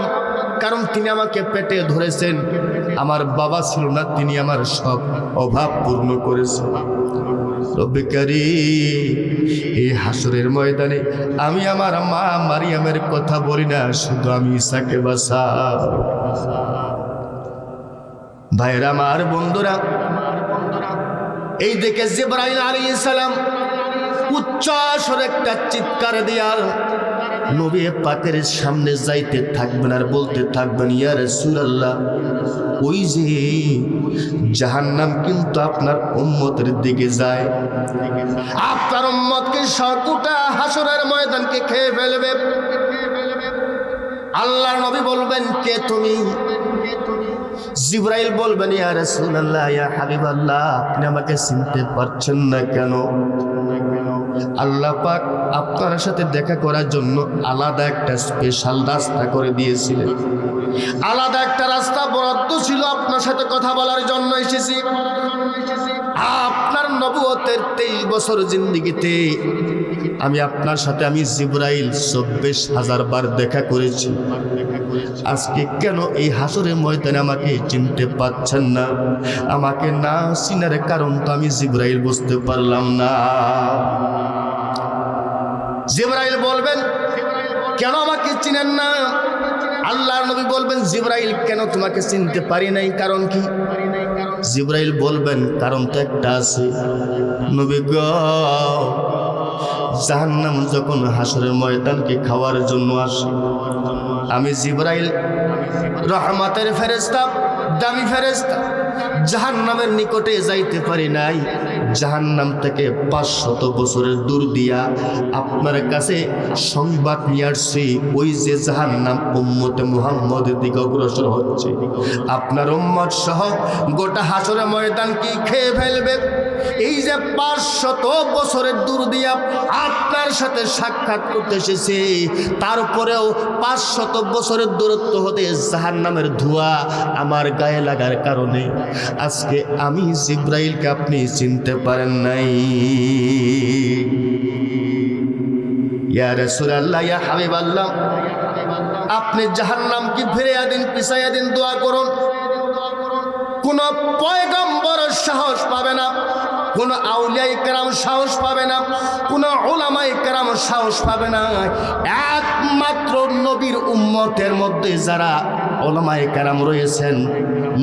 কারণ তিনি আমাকে পেটে ধরেছেন। আমার বাবা ছিল না, তিনি আমার সব অভাব পূর্ণ করেছেন। রব্বে কারীম, এই হাসরের ময়দানে আমি আমার মা মারিয়ামের কথা বলি না, শুধু আমি ঈসাকে বাঁচাও। ভাইরা আমার, বন্ধুরা, এই দেখে জিবরাইল আলাইহিস সালাম উচ্চ স্বরে একটা চিৎকার দিয়া নবী পাকের সামনে যাইতে থাকবেন আর বলতে থাকবেন, ইয়া রাসূলুল্লাহ, ওই যে জাহান্নাম কিন্তু আপনার উম্মতের দিকে যায়, আপনার উম্মতকে সকুটা হাসরের ময়দানকে খেয়ে ফেলবে। আল্লাহর নবী বলবেন, কে তুমি? জিবরাইল বলবেন, ইয়া রাসূলুল্লাহ, ইয়া হাবিবাল্লাহ, আপনি আমাকে চিনতে পারছেন না কেন? আল্লাহ পাক আপনার সাথে দেখা করার জন্য আলাদা একটা স্পেশাল রাস্তা করে দিয়েছিলেন, আলাদা একটা রাস্তা বরাদ্দ ছিল, আপনার সাথে কথা বলার জন্য এসেছি। আপনার নবুয়তের 23 বছর জিন্দেগিতে আমি আপনার সাথে আমি জিবরাইল 24,000 বার দেখা করেছি। আজকে কেন এই হাসরের ময়দানে আমাকে চিনতে পাচ্ছেন না? আমাকে না চিনার কারণ তো আমি জিবরাইল বুঝতে পারলাম না। জিবরাইল বলবেন, কেন আমাকে চিনেন না? আল্লাহর নবী বলবেন, জিবরাইল, কেন তোমাকে চিনতে পারি নাই, কারণ কি? জিবরাইল বলবেন, কারণ তো একটা আছে। নবী গো, জাহান্নাম যখন হাসরের ময়দানকে খাওয়ার জন্য আসে, আমি জিবরাইল রহমতের ফেরেশতা, দামি ফেরেশতা, জাহান্নামের নিকটে যাইতে পারি নাই। জাহান্নাম থেকে 500 বছরের দূর দিয়া আপনার কাছে সংবাদ নিয়ে আসছি, ওই যে জাহান্নাম উম্মতে মুহাম্মদের দিকে অগ্রসর হচ্ছে, আপনার উম্মত সহ গোটা হাসরের ময়দান কি খেয়ে ফেলবে। এই যে 500 বছরের দূর দিয়া আপনার সাথে সাক্ষাৎ করতে এসেছে, তারপরেও 500 বছরের দূরত্ব হতে জাহান্নামের ধোঁয়া আমার গায়ে লাগার কারণে আজকে আমি জিবরাইলকে আপনি চিনতে পারেন নাই। ইয়া রাসূলুল্লাহ, ইয়া হাবিবাল্লাহ, আপনি জাহান্নামকে ফিরিয়ে দিন, পিছাইয়া দিন, দোয়া করুন। কোন পয়গম্বর সাহস পাবে না, কোন আউলিয়ায়ে কেরাম সাহস পাবে না, কোন উলামায়ে কেরাম সাহস পাবে না। একমাত্র নবীর উম্মতের মধ্যে যারা উলামায়ে কেরাম রয়েছেন,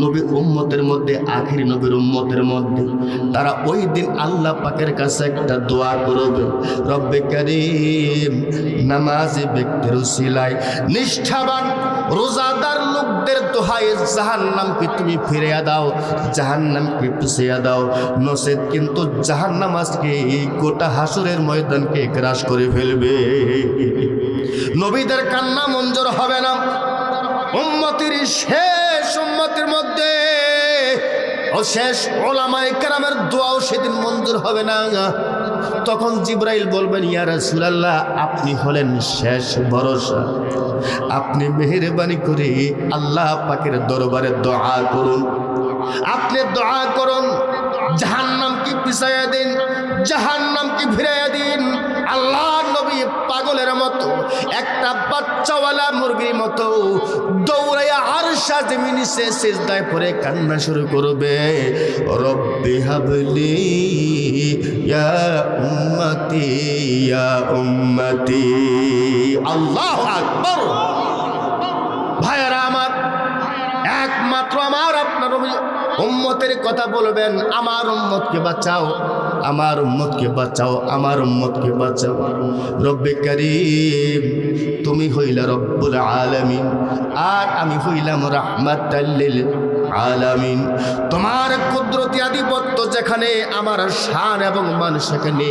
নবীর উম্মতের মধ্যে, আখিরি নবীর উম্মতের মধ্যে, তারা ওই দিন আল্লাহ পাকের কাছে একটা দোয়া করবে, রব্বে কারীম, নামাজি ব্যক্তির উসিলায়, নিষ্ঠাবান রোজাদার লোকদের দোহায় জাহান্নামকে তুমি ফিরিয়ে দাও, জাহান্নামকে পিছিয়ে দাও, নচেত কিন্তু জাহান্নাম আজকে গোটা হাসরের ময়দানকে গ্রাস করে ফেলবে। নবীদের কান্না মঞ্জুর হবে না, উম্মতের শেষ উম্মতের মধ্যে শেষ উলামায়ে কেরামের দোয়াও সেদিন মঞ্জুর হবে না। তখন জিবরাইল বলবেন, ইয়া রাসূলুল্লাহ, আপনি হলেন শেষ ভরসা, আপনি মেহেরবানি করে আল্লাহ পাকের দরবারে দোয়া করুন, আপনি দোয়া করুন, জাহান্নামকে পিছাইয়া দিন, জাহান্নামকে ফিরাইয়া দিন। আল্লাহ নবী পাগলের মতো, একটা বাচ্চাওয়ালা মুরগির মতো দৌড়াইয়া আরশা জমিনে সিজদায় পড়ে কান্না শুরু করবে, রব্বি হাবলি ইয়া উম্মতি ইয়া উম্মতি। আল্লাহু আকবার। ভাইরা আমার, একমাত্র আমার আপনার উম্মতের কথা বলবেন, আমার উম্মতকে বাঁচাও, আমার উম্মতকে বাঁচাও, আমার উম্মতকে বাঁচাও। রব্বে কারীম, তুমি হইলা রব্বুল আলামিন, আর আমি হইলাম রাহমাতাল লিল আলামিন। তোমার কুদরতি আধিপত্য যেখানে, আমার শান এবং মান সেখানে।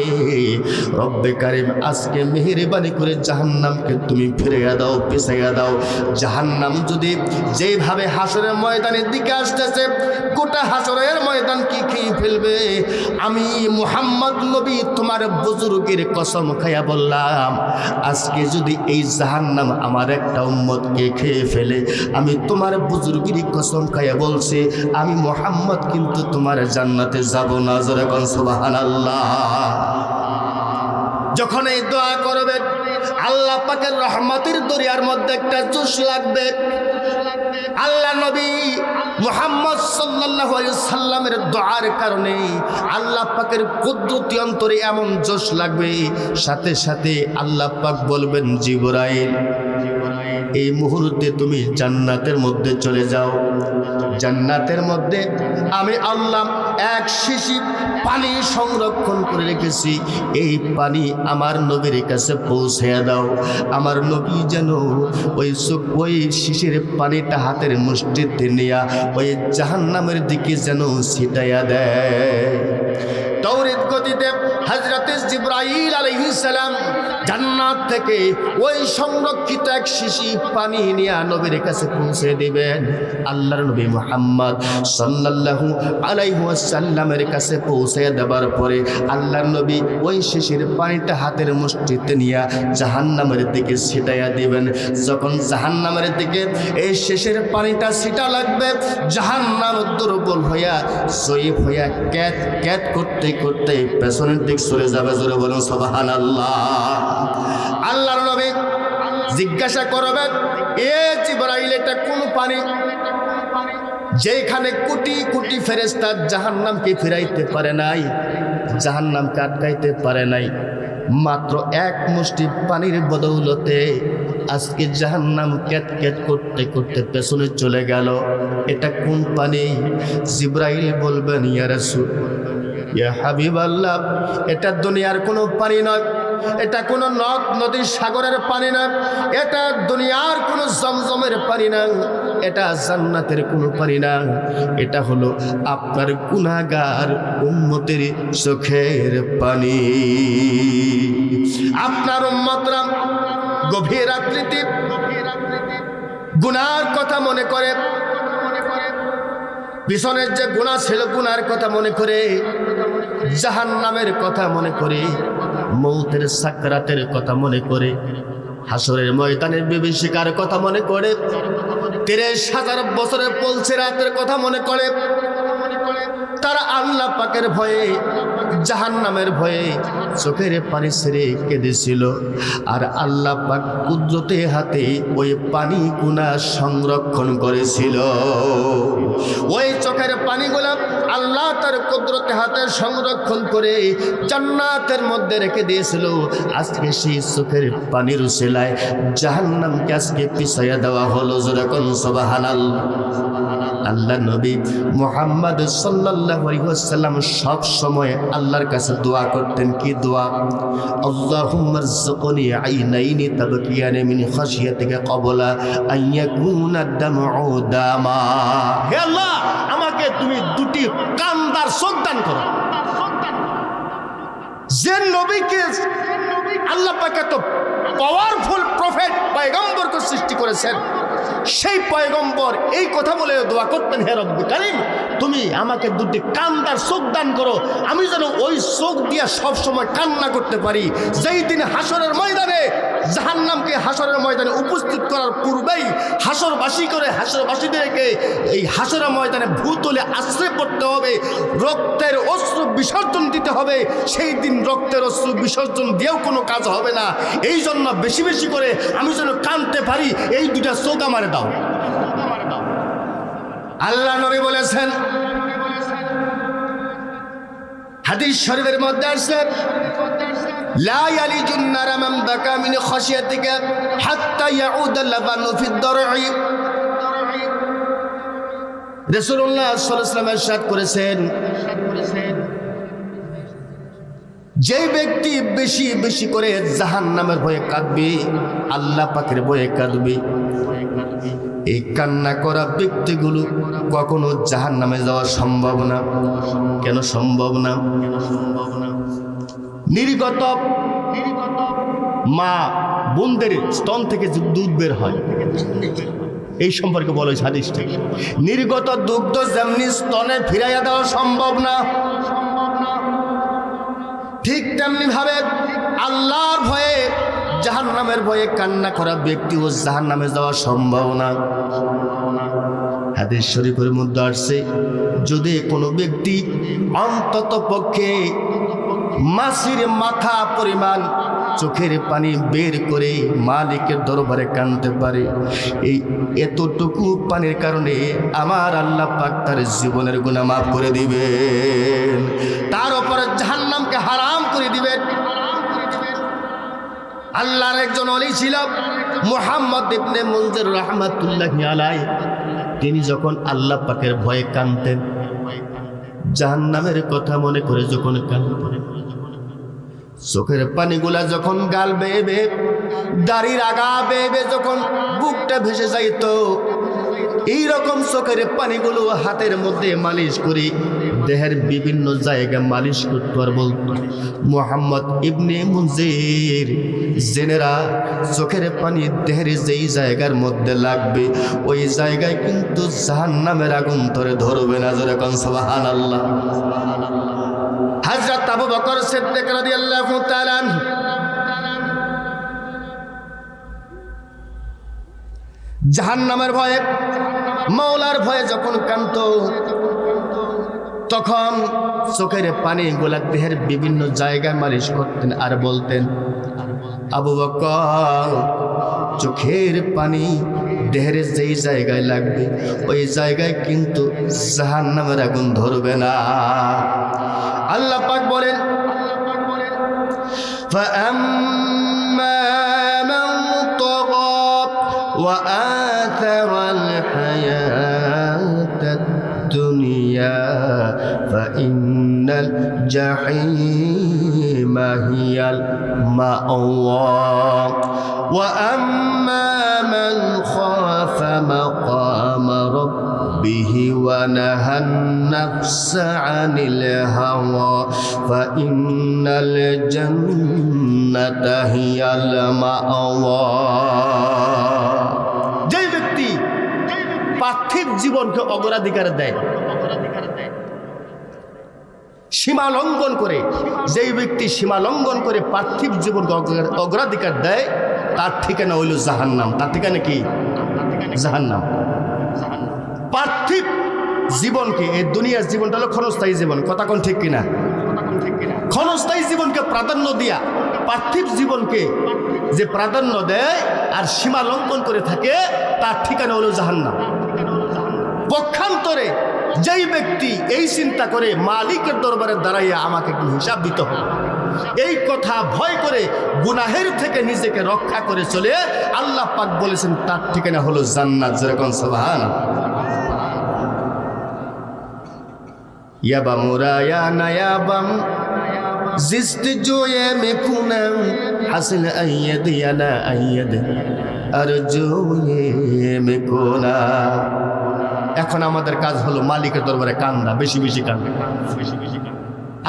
রব্বে কারিম, আজকে মেহেরবানি করে জাহান্নামকে তুমি ফিরিয়ে দাও, পিছাইয়া দাও। জাহান্নাম যদি যেভাবে হাসরের ময়দানের দিকে আসতেছে, গোটা হাসরের ময়দান কি খেয়ে ফেলবে। আমি মুহাম্মদ নবী তোমার বুজুর্গের কসম খাইয়া বললাম, আজকে যদি এই জাহান্নাম আমার একটা উম্মতকে খেয়ে ফেলে, আমি তোমার বুজুর্গের কসম খাইয়া বলছি, আমি মুহাম্মদ কিন্তু তোমার জান্নাতে যাব না। জোরে কোন সুবহানাল্লাহ। যখন এই দোয়া করবেন, আল্লাহ পাকের রহমতের দরিয়ার মধ্যে একটা জোশ লাগবে। আল্লাহ নবী মুহাম্মদ সাল্লাল্লাহু আলাইহি সাল্লামের দোয়ার কারণে আল্লাহ পাকের কুদরতি অন্তরে এমন জোশ লাগবে, সাথে সাথে আল্লাহ পাক বলবেন, জিবরাইল, এই মুহূর্তে তুমি জান্নাতের মধ্যে চলে যাও। জান্নাতের মধ্যে আমি আল্লাহ এক শিশি পানি সংরক্ষণ করে রেখেছি, এই পানি আমার নবীর কাছে পৌঁছে দাও। আমার নবী যেন ওই শিশির পানিটা হাতের মুষ্টিতে নিয়ে ওই জাহান্নামের দিকে যেন ছিটাইয়া দেয়। তৌরিত গতিতে হযরত জিবরাইল আলাইহিস সালাম জান্নাত থেকে ওই সংরক্ষিত এক শিশি পানি নিয়ে নবীর কাছে পৌঁছে দিবেন। আল্লাহর নবী মুহাম্মদ সাল্লাল্লাহু আলাইহি ওয়াসাল্লামের কাছে পৌঁছে দেবার পরে আল্লাহর নবী ওই শিশির পানিটা হাতের মুষ্টিতে নিয়ে জাহান্নামের দিকে ছিটাইয়া দিবেন। যখন জাহান্নামের দিকে এই শিশির পানিটা ছিটা লাগবে, জাহান্নাম দুর্বল হইয়া জয়ীফ হইয়া ক্যাত ক্যাত করতে করতে পেছনের দিক চলে যাবে। জোরে বলুন সুবহানাল্লাহ। আল্লাহর নবী জিজ্ঞাসা করবেন, এ জিবরাইল, এটা কোন পানি যেখানে কোটি কোটি ফেরেশতা জাহান্নামকে ফিরাইতে পারে নাই, জাহান্নামকে আটকাইতে পারে নাই, মাত্র এক মুষ্টি পানির বদৌলতে আজকে জাহান্নাম ক্যাত ক্যাত করতে করতে পেছনে চলে গেল। এটা কোন পানি? জিবরাইল বলবেন, ইয়া রাসূল, ইয়া হাবিবাল্লাহ, এটা দুনিয়ার কোনো পানি নয়, এটা কোনো নদ নদীর সাগরের পানি না, এটা দুনিয়ার কোনো জমজমের পানি না, এটা জান্নাতের কোনো পানি না, এটা হলো আপনার গুনাহগার উম্মতের চোখের পানি। আপনার উম্মতরা গভীর রাত্রিতে গুনার কথা মনে করে, পিছনের যে গুনাহ ছিল গুনার কথা মনে করে, জাহান্নামের কথা মনে করে, মৌতের সাকরাতের কথা মনে করে, হাসরের ময়দানের বিভীষিকার কথা মনে করে, 30,000 বছরের পলসিরাতের কথা মনে করে। তারা আল্লাহ পাকের ভয়ে, জাহান্নামের ভয়ে চোখের পানি ছেড়ে কেঁদেছিল। আর আল্লাহ পাক কুদরতে হাতে ওই পানি গুনাহ সংরক্ষণ করেছিল। ওই চোখের পানিগুলো আল্লাহ তার কুদরতে হাতে সংরক্ষণ করে জান্নাতের মধ্যে রেখে দিয়েছিল। আজকে সেই চোখের পানির উসিলায় জাহান্নামকে আজকে পিছাইয়া দেওয়া হলো। জোরে কোন সুবহানাল্লাহ। আল্লাহ নবী মুহাম্মদ সাল্লাল্লাহু আলাইহি ওয়াসাল্লাম সব সময় আল্লাহর কাছে দোয়া করতেন। কি দোয়া? আল্লাহুম্মা রযুকনি আইনাইনি তাবকিয়ানি মিন খাশিয়াতিকা ক্বাবলা আন ইয়াকুনা দামউ দামা। হে আল্লাহ, আমাকে তুমি দুটি কান্দার চোখ দান করো। যে নবীকে আল্লাহ পাক এত পাওয়ারফুল প্রফেট পয়গম্বরকে সৃষ্টি করেছেন, সেই পয়গম্বর এই কথা বলে দোয়া করতেন, হে রব্বি কারীম, তুমি আমাকে দুটি কান্দার চোখ দান করো, আমি যেন ওই চোখ দিয়ে সবসময় কান্না করতে পারি। যেই দিন হাসরের ময়দানে জাহান্নামকে হাসরের ময়দানে উপস্থিত করার পূর্বেই হাসরবাসী করে হাসরবাসীদেরকে এই হাসরের ময়দানে ভূতলে আশ্রয় পড়তে হবে, রক্তের অশ্রু বিসর্জন দিতে হবে। সেই দিন রক্তের অশ্রু বিসর্জন দিয়েও কোনো কাজ হবে না। এই জন্য বেশি বেশি করে আমি যেন কাঁদতে পারি, এই দুটা চোখ আমারে দাও। আল্লাহ নবী বলেছেন, হাদিস শরীফের মধ্যে আছে, লা ইয়ালিজুন নারা মান বাকা মিন খাশিয়াতিকা হাত্তা ইয়াউদ লাবানু ফিদ দারঈ। রাসূলুল্লাহ সাল্লাল্লাহু আলাইহি ওয়াসাল্লাম ইরশাদ করেছেন, যে ব্যক্তি বেশি বেশি করে জাহান্নামের ভয়ে কাঁদবে, আল্লাহ পাকের ভয়ে কাঁদবে, এই কান্না করা ব্যক্তিগুলো কখনো জাহান্নামে যাওয়া সম্ভব না। কেন সম্ভব না? নির্গত মা বোনদের স্তন থেকে দুধ বের হয়, এই সম্পর্কে বলে হাদিসটা। নির্গত দুগ্ধ যেমনি স্তনে ফিরাইয়া দেওয়া সম্ভব না, ঠিক তেমনি ভাবে আল্লাহর ভয়ে জাহান্নামের ভয়ে কান্না করা ব্যক্তিও জাহান্নামে যাওয়া সম্ভব না। হাদিস শরীফের মধ্যে আসছে, যদি কোনো ব্যক্তি অন্তত পক্ষে মাছির মাথা পরিমাণ চোখের পানি বের করে মালিকের দরবারে কাঁদতে পারে, এই এতটুকু পানির কারণে আমার আল্লাহ পাক তার জীবনের গুনাহ মাফ করে দিবেন, তার উপরে জাহান্নামকে হারাম করে দিবেন। আল্লাহর একজন ওলি ছিল মুহাম্মদ ইবনে মুনজির রাহমাতুল্লাহি আলাইহি। তিনি যখন আল্লাহ পাকের ভয়ে কাঁদতেন, জাহান্নামের কথা মনে করে যখন কাঁদতেন, চোখের পানিগুলা যখন গাল বেয়ে বেয়ে দাড়ির আগা বেয়ে বেয়ে যখন বুকটা ভেসে যাইত, এইরকম চোখের পানিগুলো হাতের মধ্যে মালিশ করি দেহের বিভিন্ন জায়গায় মালিশ করতো আর বলতো, মুহাম্মদ ইবনে মুনজির জেনেরা চোখের পানি দেহের যেই জায়গার মধ্যে লাগবে ওই জায়গায় কিন্তু জাহান্নামের আগুন ধরে ধরবে না। যেরকম সুবহানাল্লাহ। হযরত আবু বকর সিদ্দিক রাদিয়াল্লাহু তাআলা আনহু জাহান্নামের ভয়ে মাওলার ভয়ে যখন কাঁদত, তখন চোখের পানি গোলা দেহের বিভিন্ন জায়গায় মালিশ করতেন আর বলতেন, আবু বকর চোখের পানি দেহের যেই জায়গায় লাগবে ওই জায়গায় কিন্তু জাহান্নামের আগুন ধরবে না। আল্লাহ পাক বলেন, فَأَمَّا مَنْ طَغَى وَآثَرَ الْحَيَاةَ الدُّنْيَا فَإِنَّ الْجَحِيمَ هِيَ الْمَأْوَى وَأَمَّا مَنْ خَافَ مَقَامَ رَبِّهِ وَنَهَى النَّفْسَ عَنِ الْهَوَى فَإِنَّ الْجَنَّةَ هِيَ الْمَأْوَى। যে ব্যক্তি পার্থিব জীবনকে অগ্রাধিকার দেয়, সীমা লঙ্ঘন করে, যেই ব্যক্তি সীমা লঙ্ঘন করে পার্থিব জীবনকে অগ্রাধিকার দেয়, তার ঠিকানা হইল জাহান্নাম। তার ঠিকানা কি? জাহান্নাম। পার্থিব জীবনকে, এই দুনিয়ার জীবনটা হলো ক্ষণস্থায়ী জীবন, কথা কোন ঠিক কিনা? ক্ষণস্থায়ী জীবনকে প্রাধান্য দিয়া পার্থিব জীবনকে যে প্রাধান্য দেয় আর সীমা লঙ্ঘন করে থাকে, তার ঠিকানা হলো জাহান্নাম। পক্ষান্তরে যেই ব্যক্তি এই চিন্তা করে মালিকের দরবারে দাঁড়াইয়া আমাকে একটু হিসাব দিতে হবে, এই কথা ভয় করে গুনাহের থেকে নিজেকে রক্ষা করে চলে, আল্লাহ পাক বলেছেন তার ঠিকানা হলো জান্নাত। যেরকম সুবহানাল্লাহ। ইয়াবা মুরায়া নায়াবাম জিস্ত জোয়ে মেকুনাম হাসিন আইয়াদ ইয়ানা আইয়াদ আরজুয়ে মেকুনা। এখন আমাদের কাজ হলো মালিকের দরবারে কান্দা, বেশি বেশি কান্দা।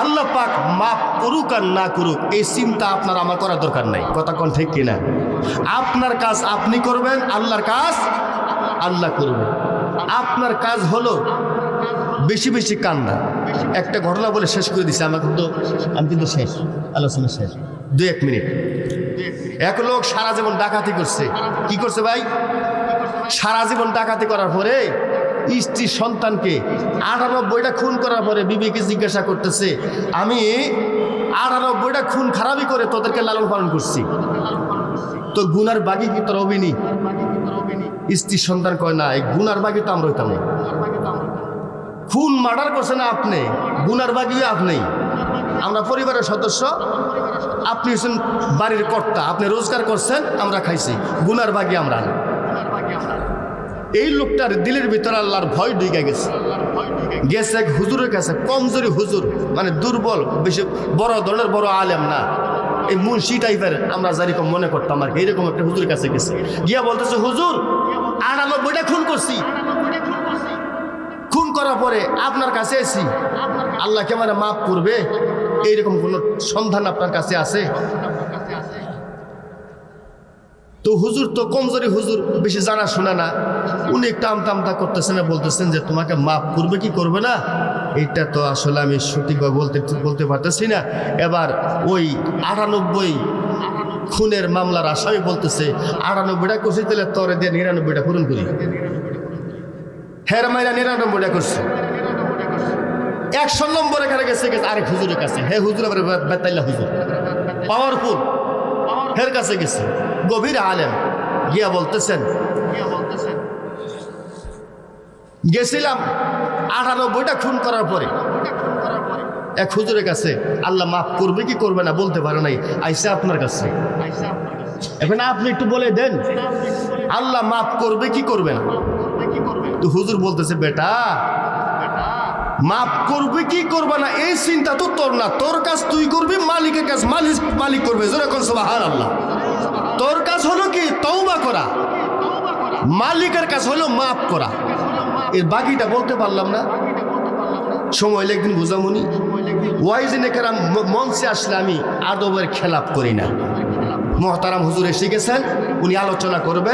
আল্লাহ পাক মাফ করুক আর না করুক এই চিন্তা আপনার আমার করার দরকার নাই, কথা কোন ঠিক কিনা? আপনার কাজ আপনি করবেন, আল্লাহর কাজ আল্লাহ করবেন। আপনার কাজ হলো বেশি বেশি কান্না। একটা ঘটনা বলে শেষ করে দিচ্ছি, আমি কিন্তু শেষ আলোচনা শেষ, 2-1 মিনিট। এক লোক সারা জীবন ডাকাতি করছে। কি করছে ভাই? সারা জীবন ডাকাতি করার পরে স্ত্রী সন্তানকে 98টা খুন করার পরে বিবিকে জিজ্ঞাসা করতেছে, আমি 98টা খুন খারাপি করে তোদেরকে লালন পালন করছি, তো গুনার বাকি কি তোর হবিনি? স্ত্রী সন্তান কয় না, এই গুনার বাকি তো আমরা হইতাম না। খুন মার্ডার করছে না আপনি, গুনার বাকি আপনি। আমরা পরিবারের সদস্য, আপনি হচ্ছেন বাড়ির কর্তা, আপনি রোজগার করছেন, আমরা খাইছি, গুনার বাকি আমরা। এই লোকটার দিলের ভিতরে আল্লাহর ভয় ঢুকে গেছে। এক হুজুরের কাছে, কমজোরি হুজুর, মানে দুর্বল, বেশি বড় ধরনের বড় আলেম না, এই মুন্সি টাইপের আমরা যেরকম মনে করতাম আর কি, এইরকম একটা হুজুরের কাছে গেছে। গিয়া বলতেছে, হুজুর 98টা খুন করছি, খুন করার পরে আপনার কাছে এসি, আল্লাহ কি আমার মাফ করবে? এইরকম কোন সন্ধান আপনার কাছে আছে? তো হুজুর তো কমজোরি হুজুর, বেশি জানা শোনা না, উনি একটু আমতা করতেছেন, বলতেছেন যে তোমাকে মাফ করবে কি করবে না এটা তো আসলে আমি সঠিকভাবে বলতে পারতেছি না। এবার ওই 98 খুনের মামলার আসামি বলতেছে 98টা করছি, তাহলে তরে দিয়ে 99টা পূরণ করি। হের মাইরা 99টা করছে, 100 নম্বর এখানে গেছে আরেক হুজুরের কাছে। হে হুজুর আবার বেতাইলা হুজুর, পাওয়ারফুল, হের কাছে গেছে, গভীর আলেম, গিয়া বলতেছেন গেছিলাম 98টা খুন করার পরে এক হুজুরের কাছে, আল্লাহ মাফ করবে কি করবে না বলতে পারে নাই, আইসা আপনার কাছে। এখন আপনি একটু বলে দেন আল্লাহ মাফ করবে কি করবে না? তো হুজুর বলতেছে বেটা, মাফ করবে কি করবে না এই চিন্তা তো তোর না, তোর কাজ তুই করবি, মালিকের কাজ মালিক করবে। যেরকম সুবহানাল্লাহ, তোর কাজ হলো কি তওবা করা, মালিকের কাজ হলো মাফ করা। এর বাকিটা বলতে পারলাম না, সময় একদিন বুঝামুনি। ওয়াইজিনে কেরাম মঞ্চে আসলে আমি আদবের খেলাপ করি না। মুহতারাম হুজুর এসে গেছেন, উনি আলোচনা করবেন।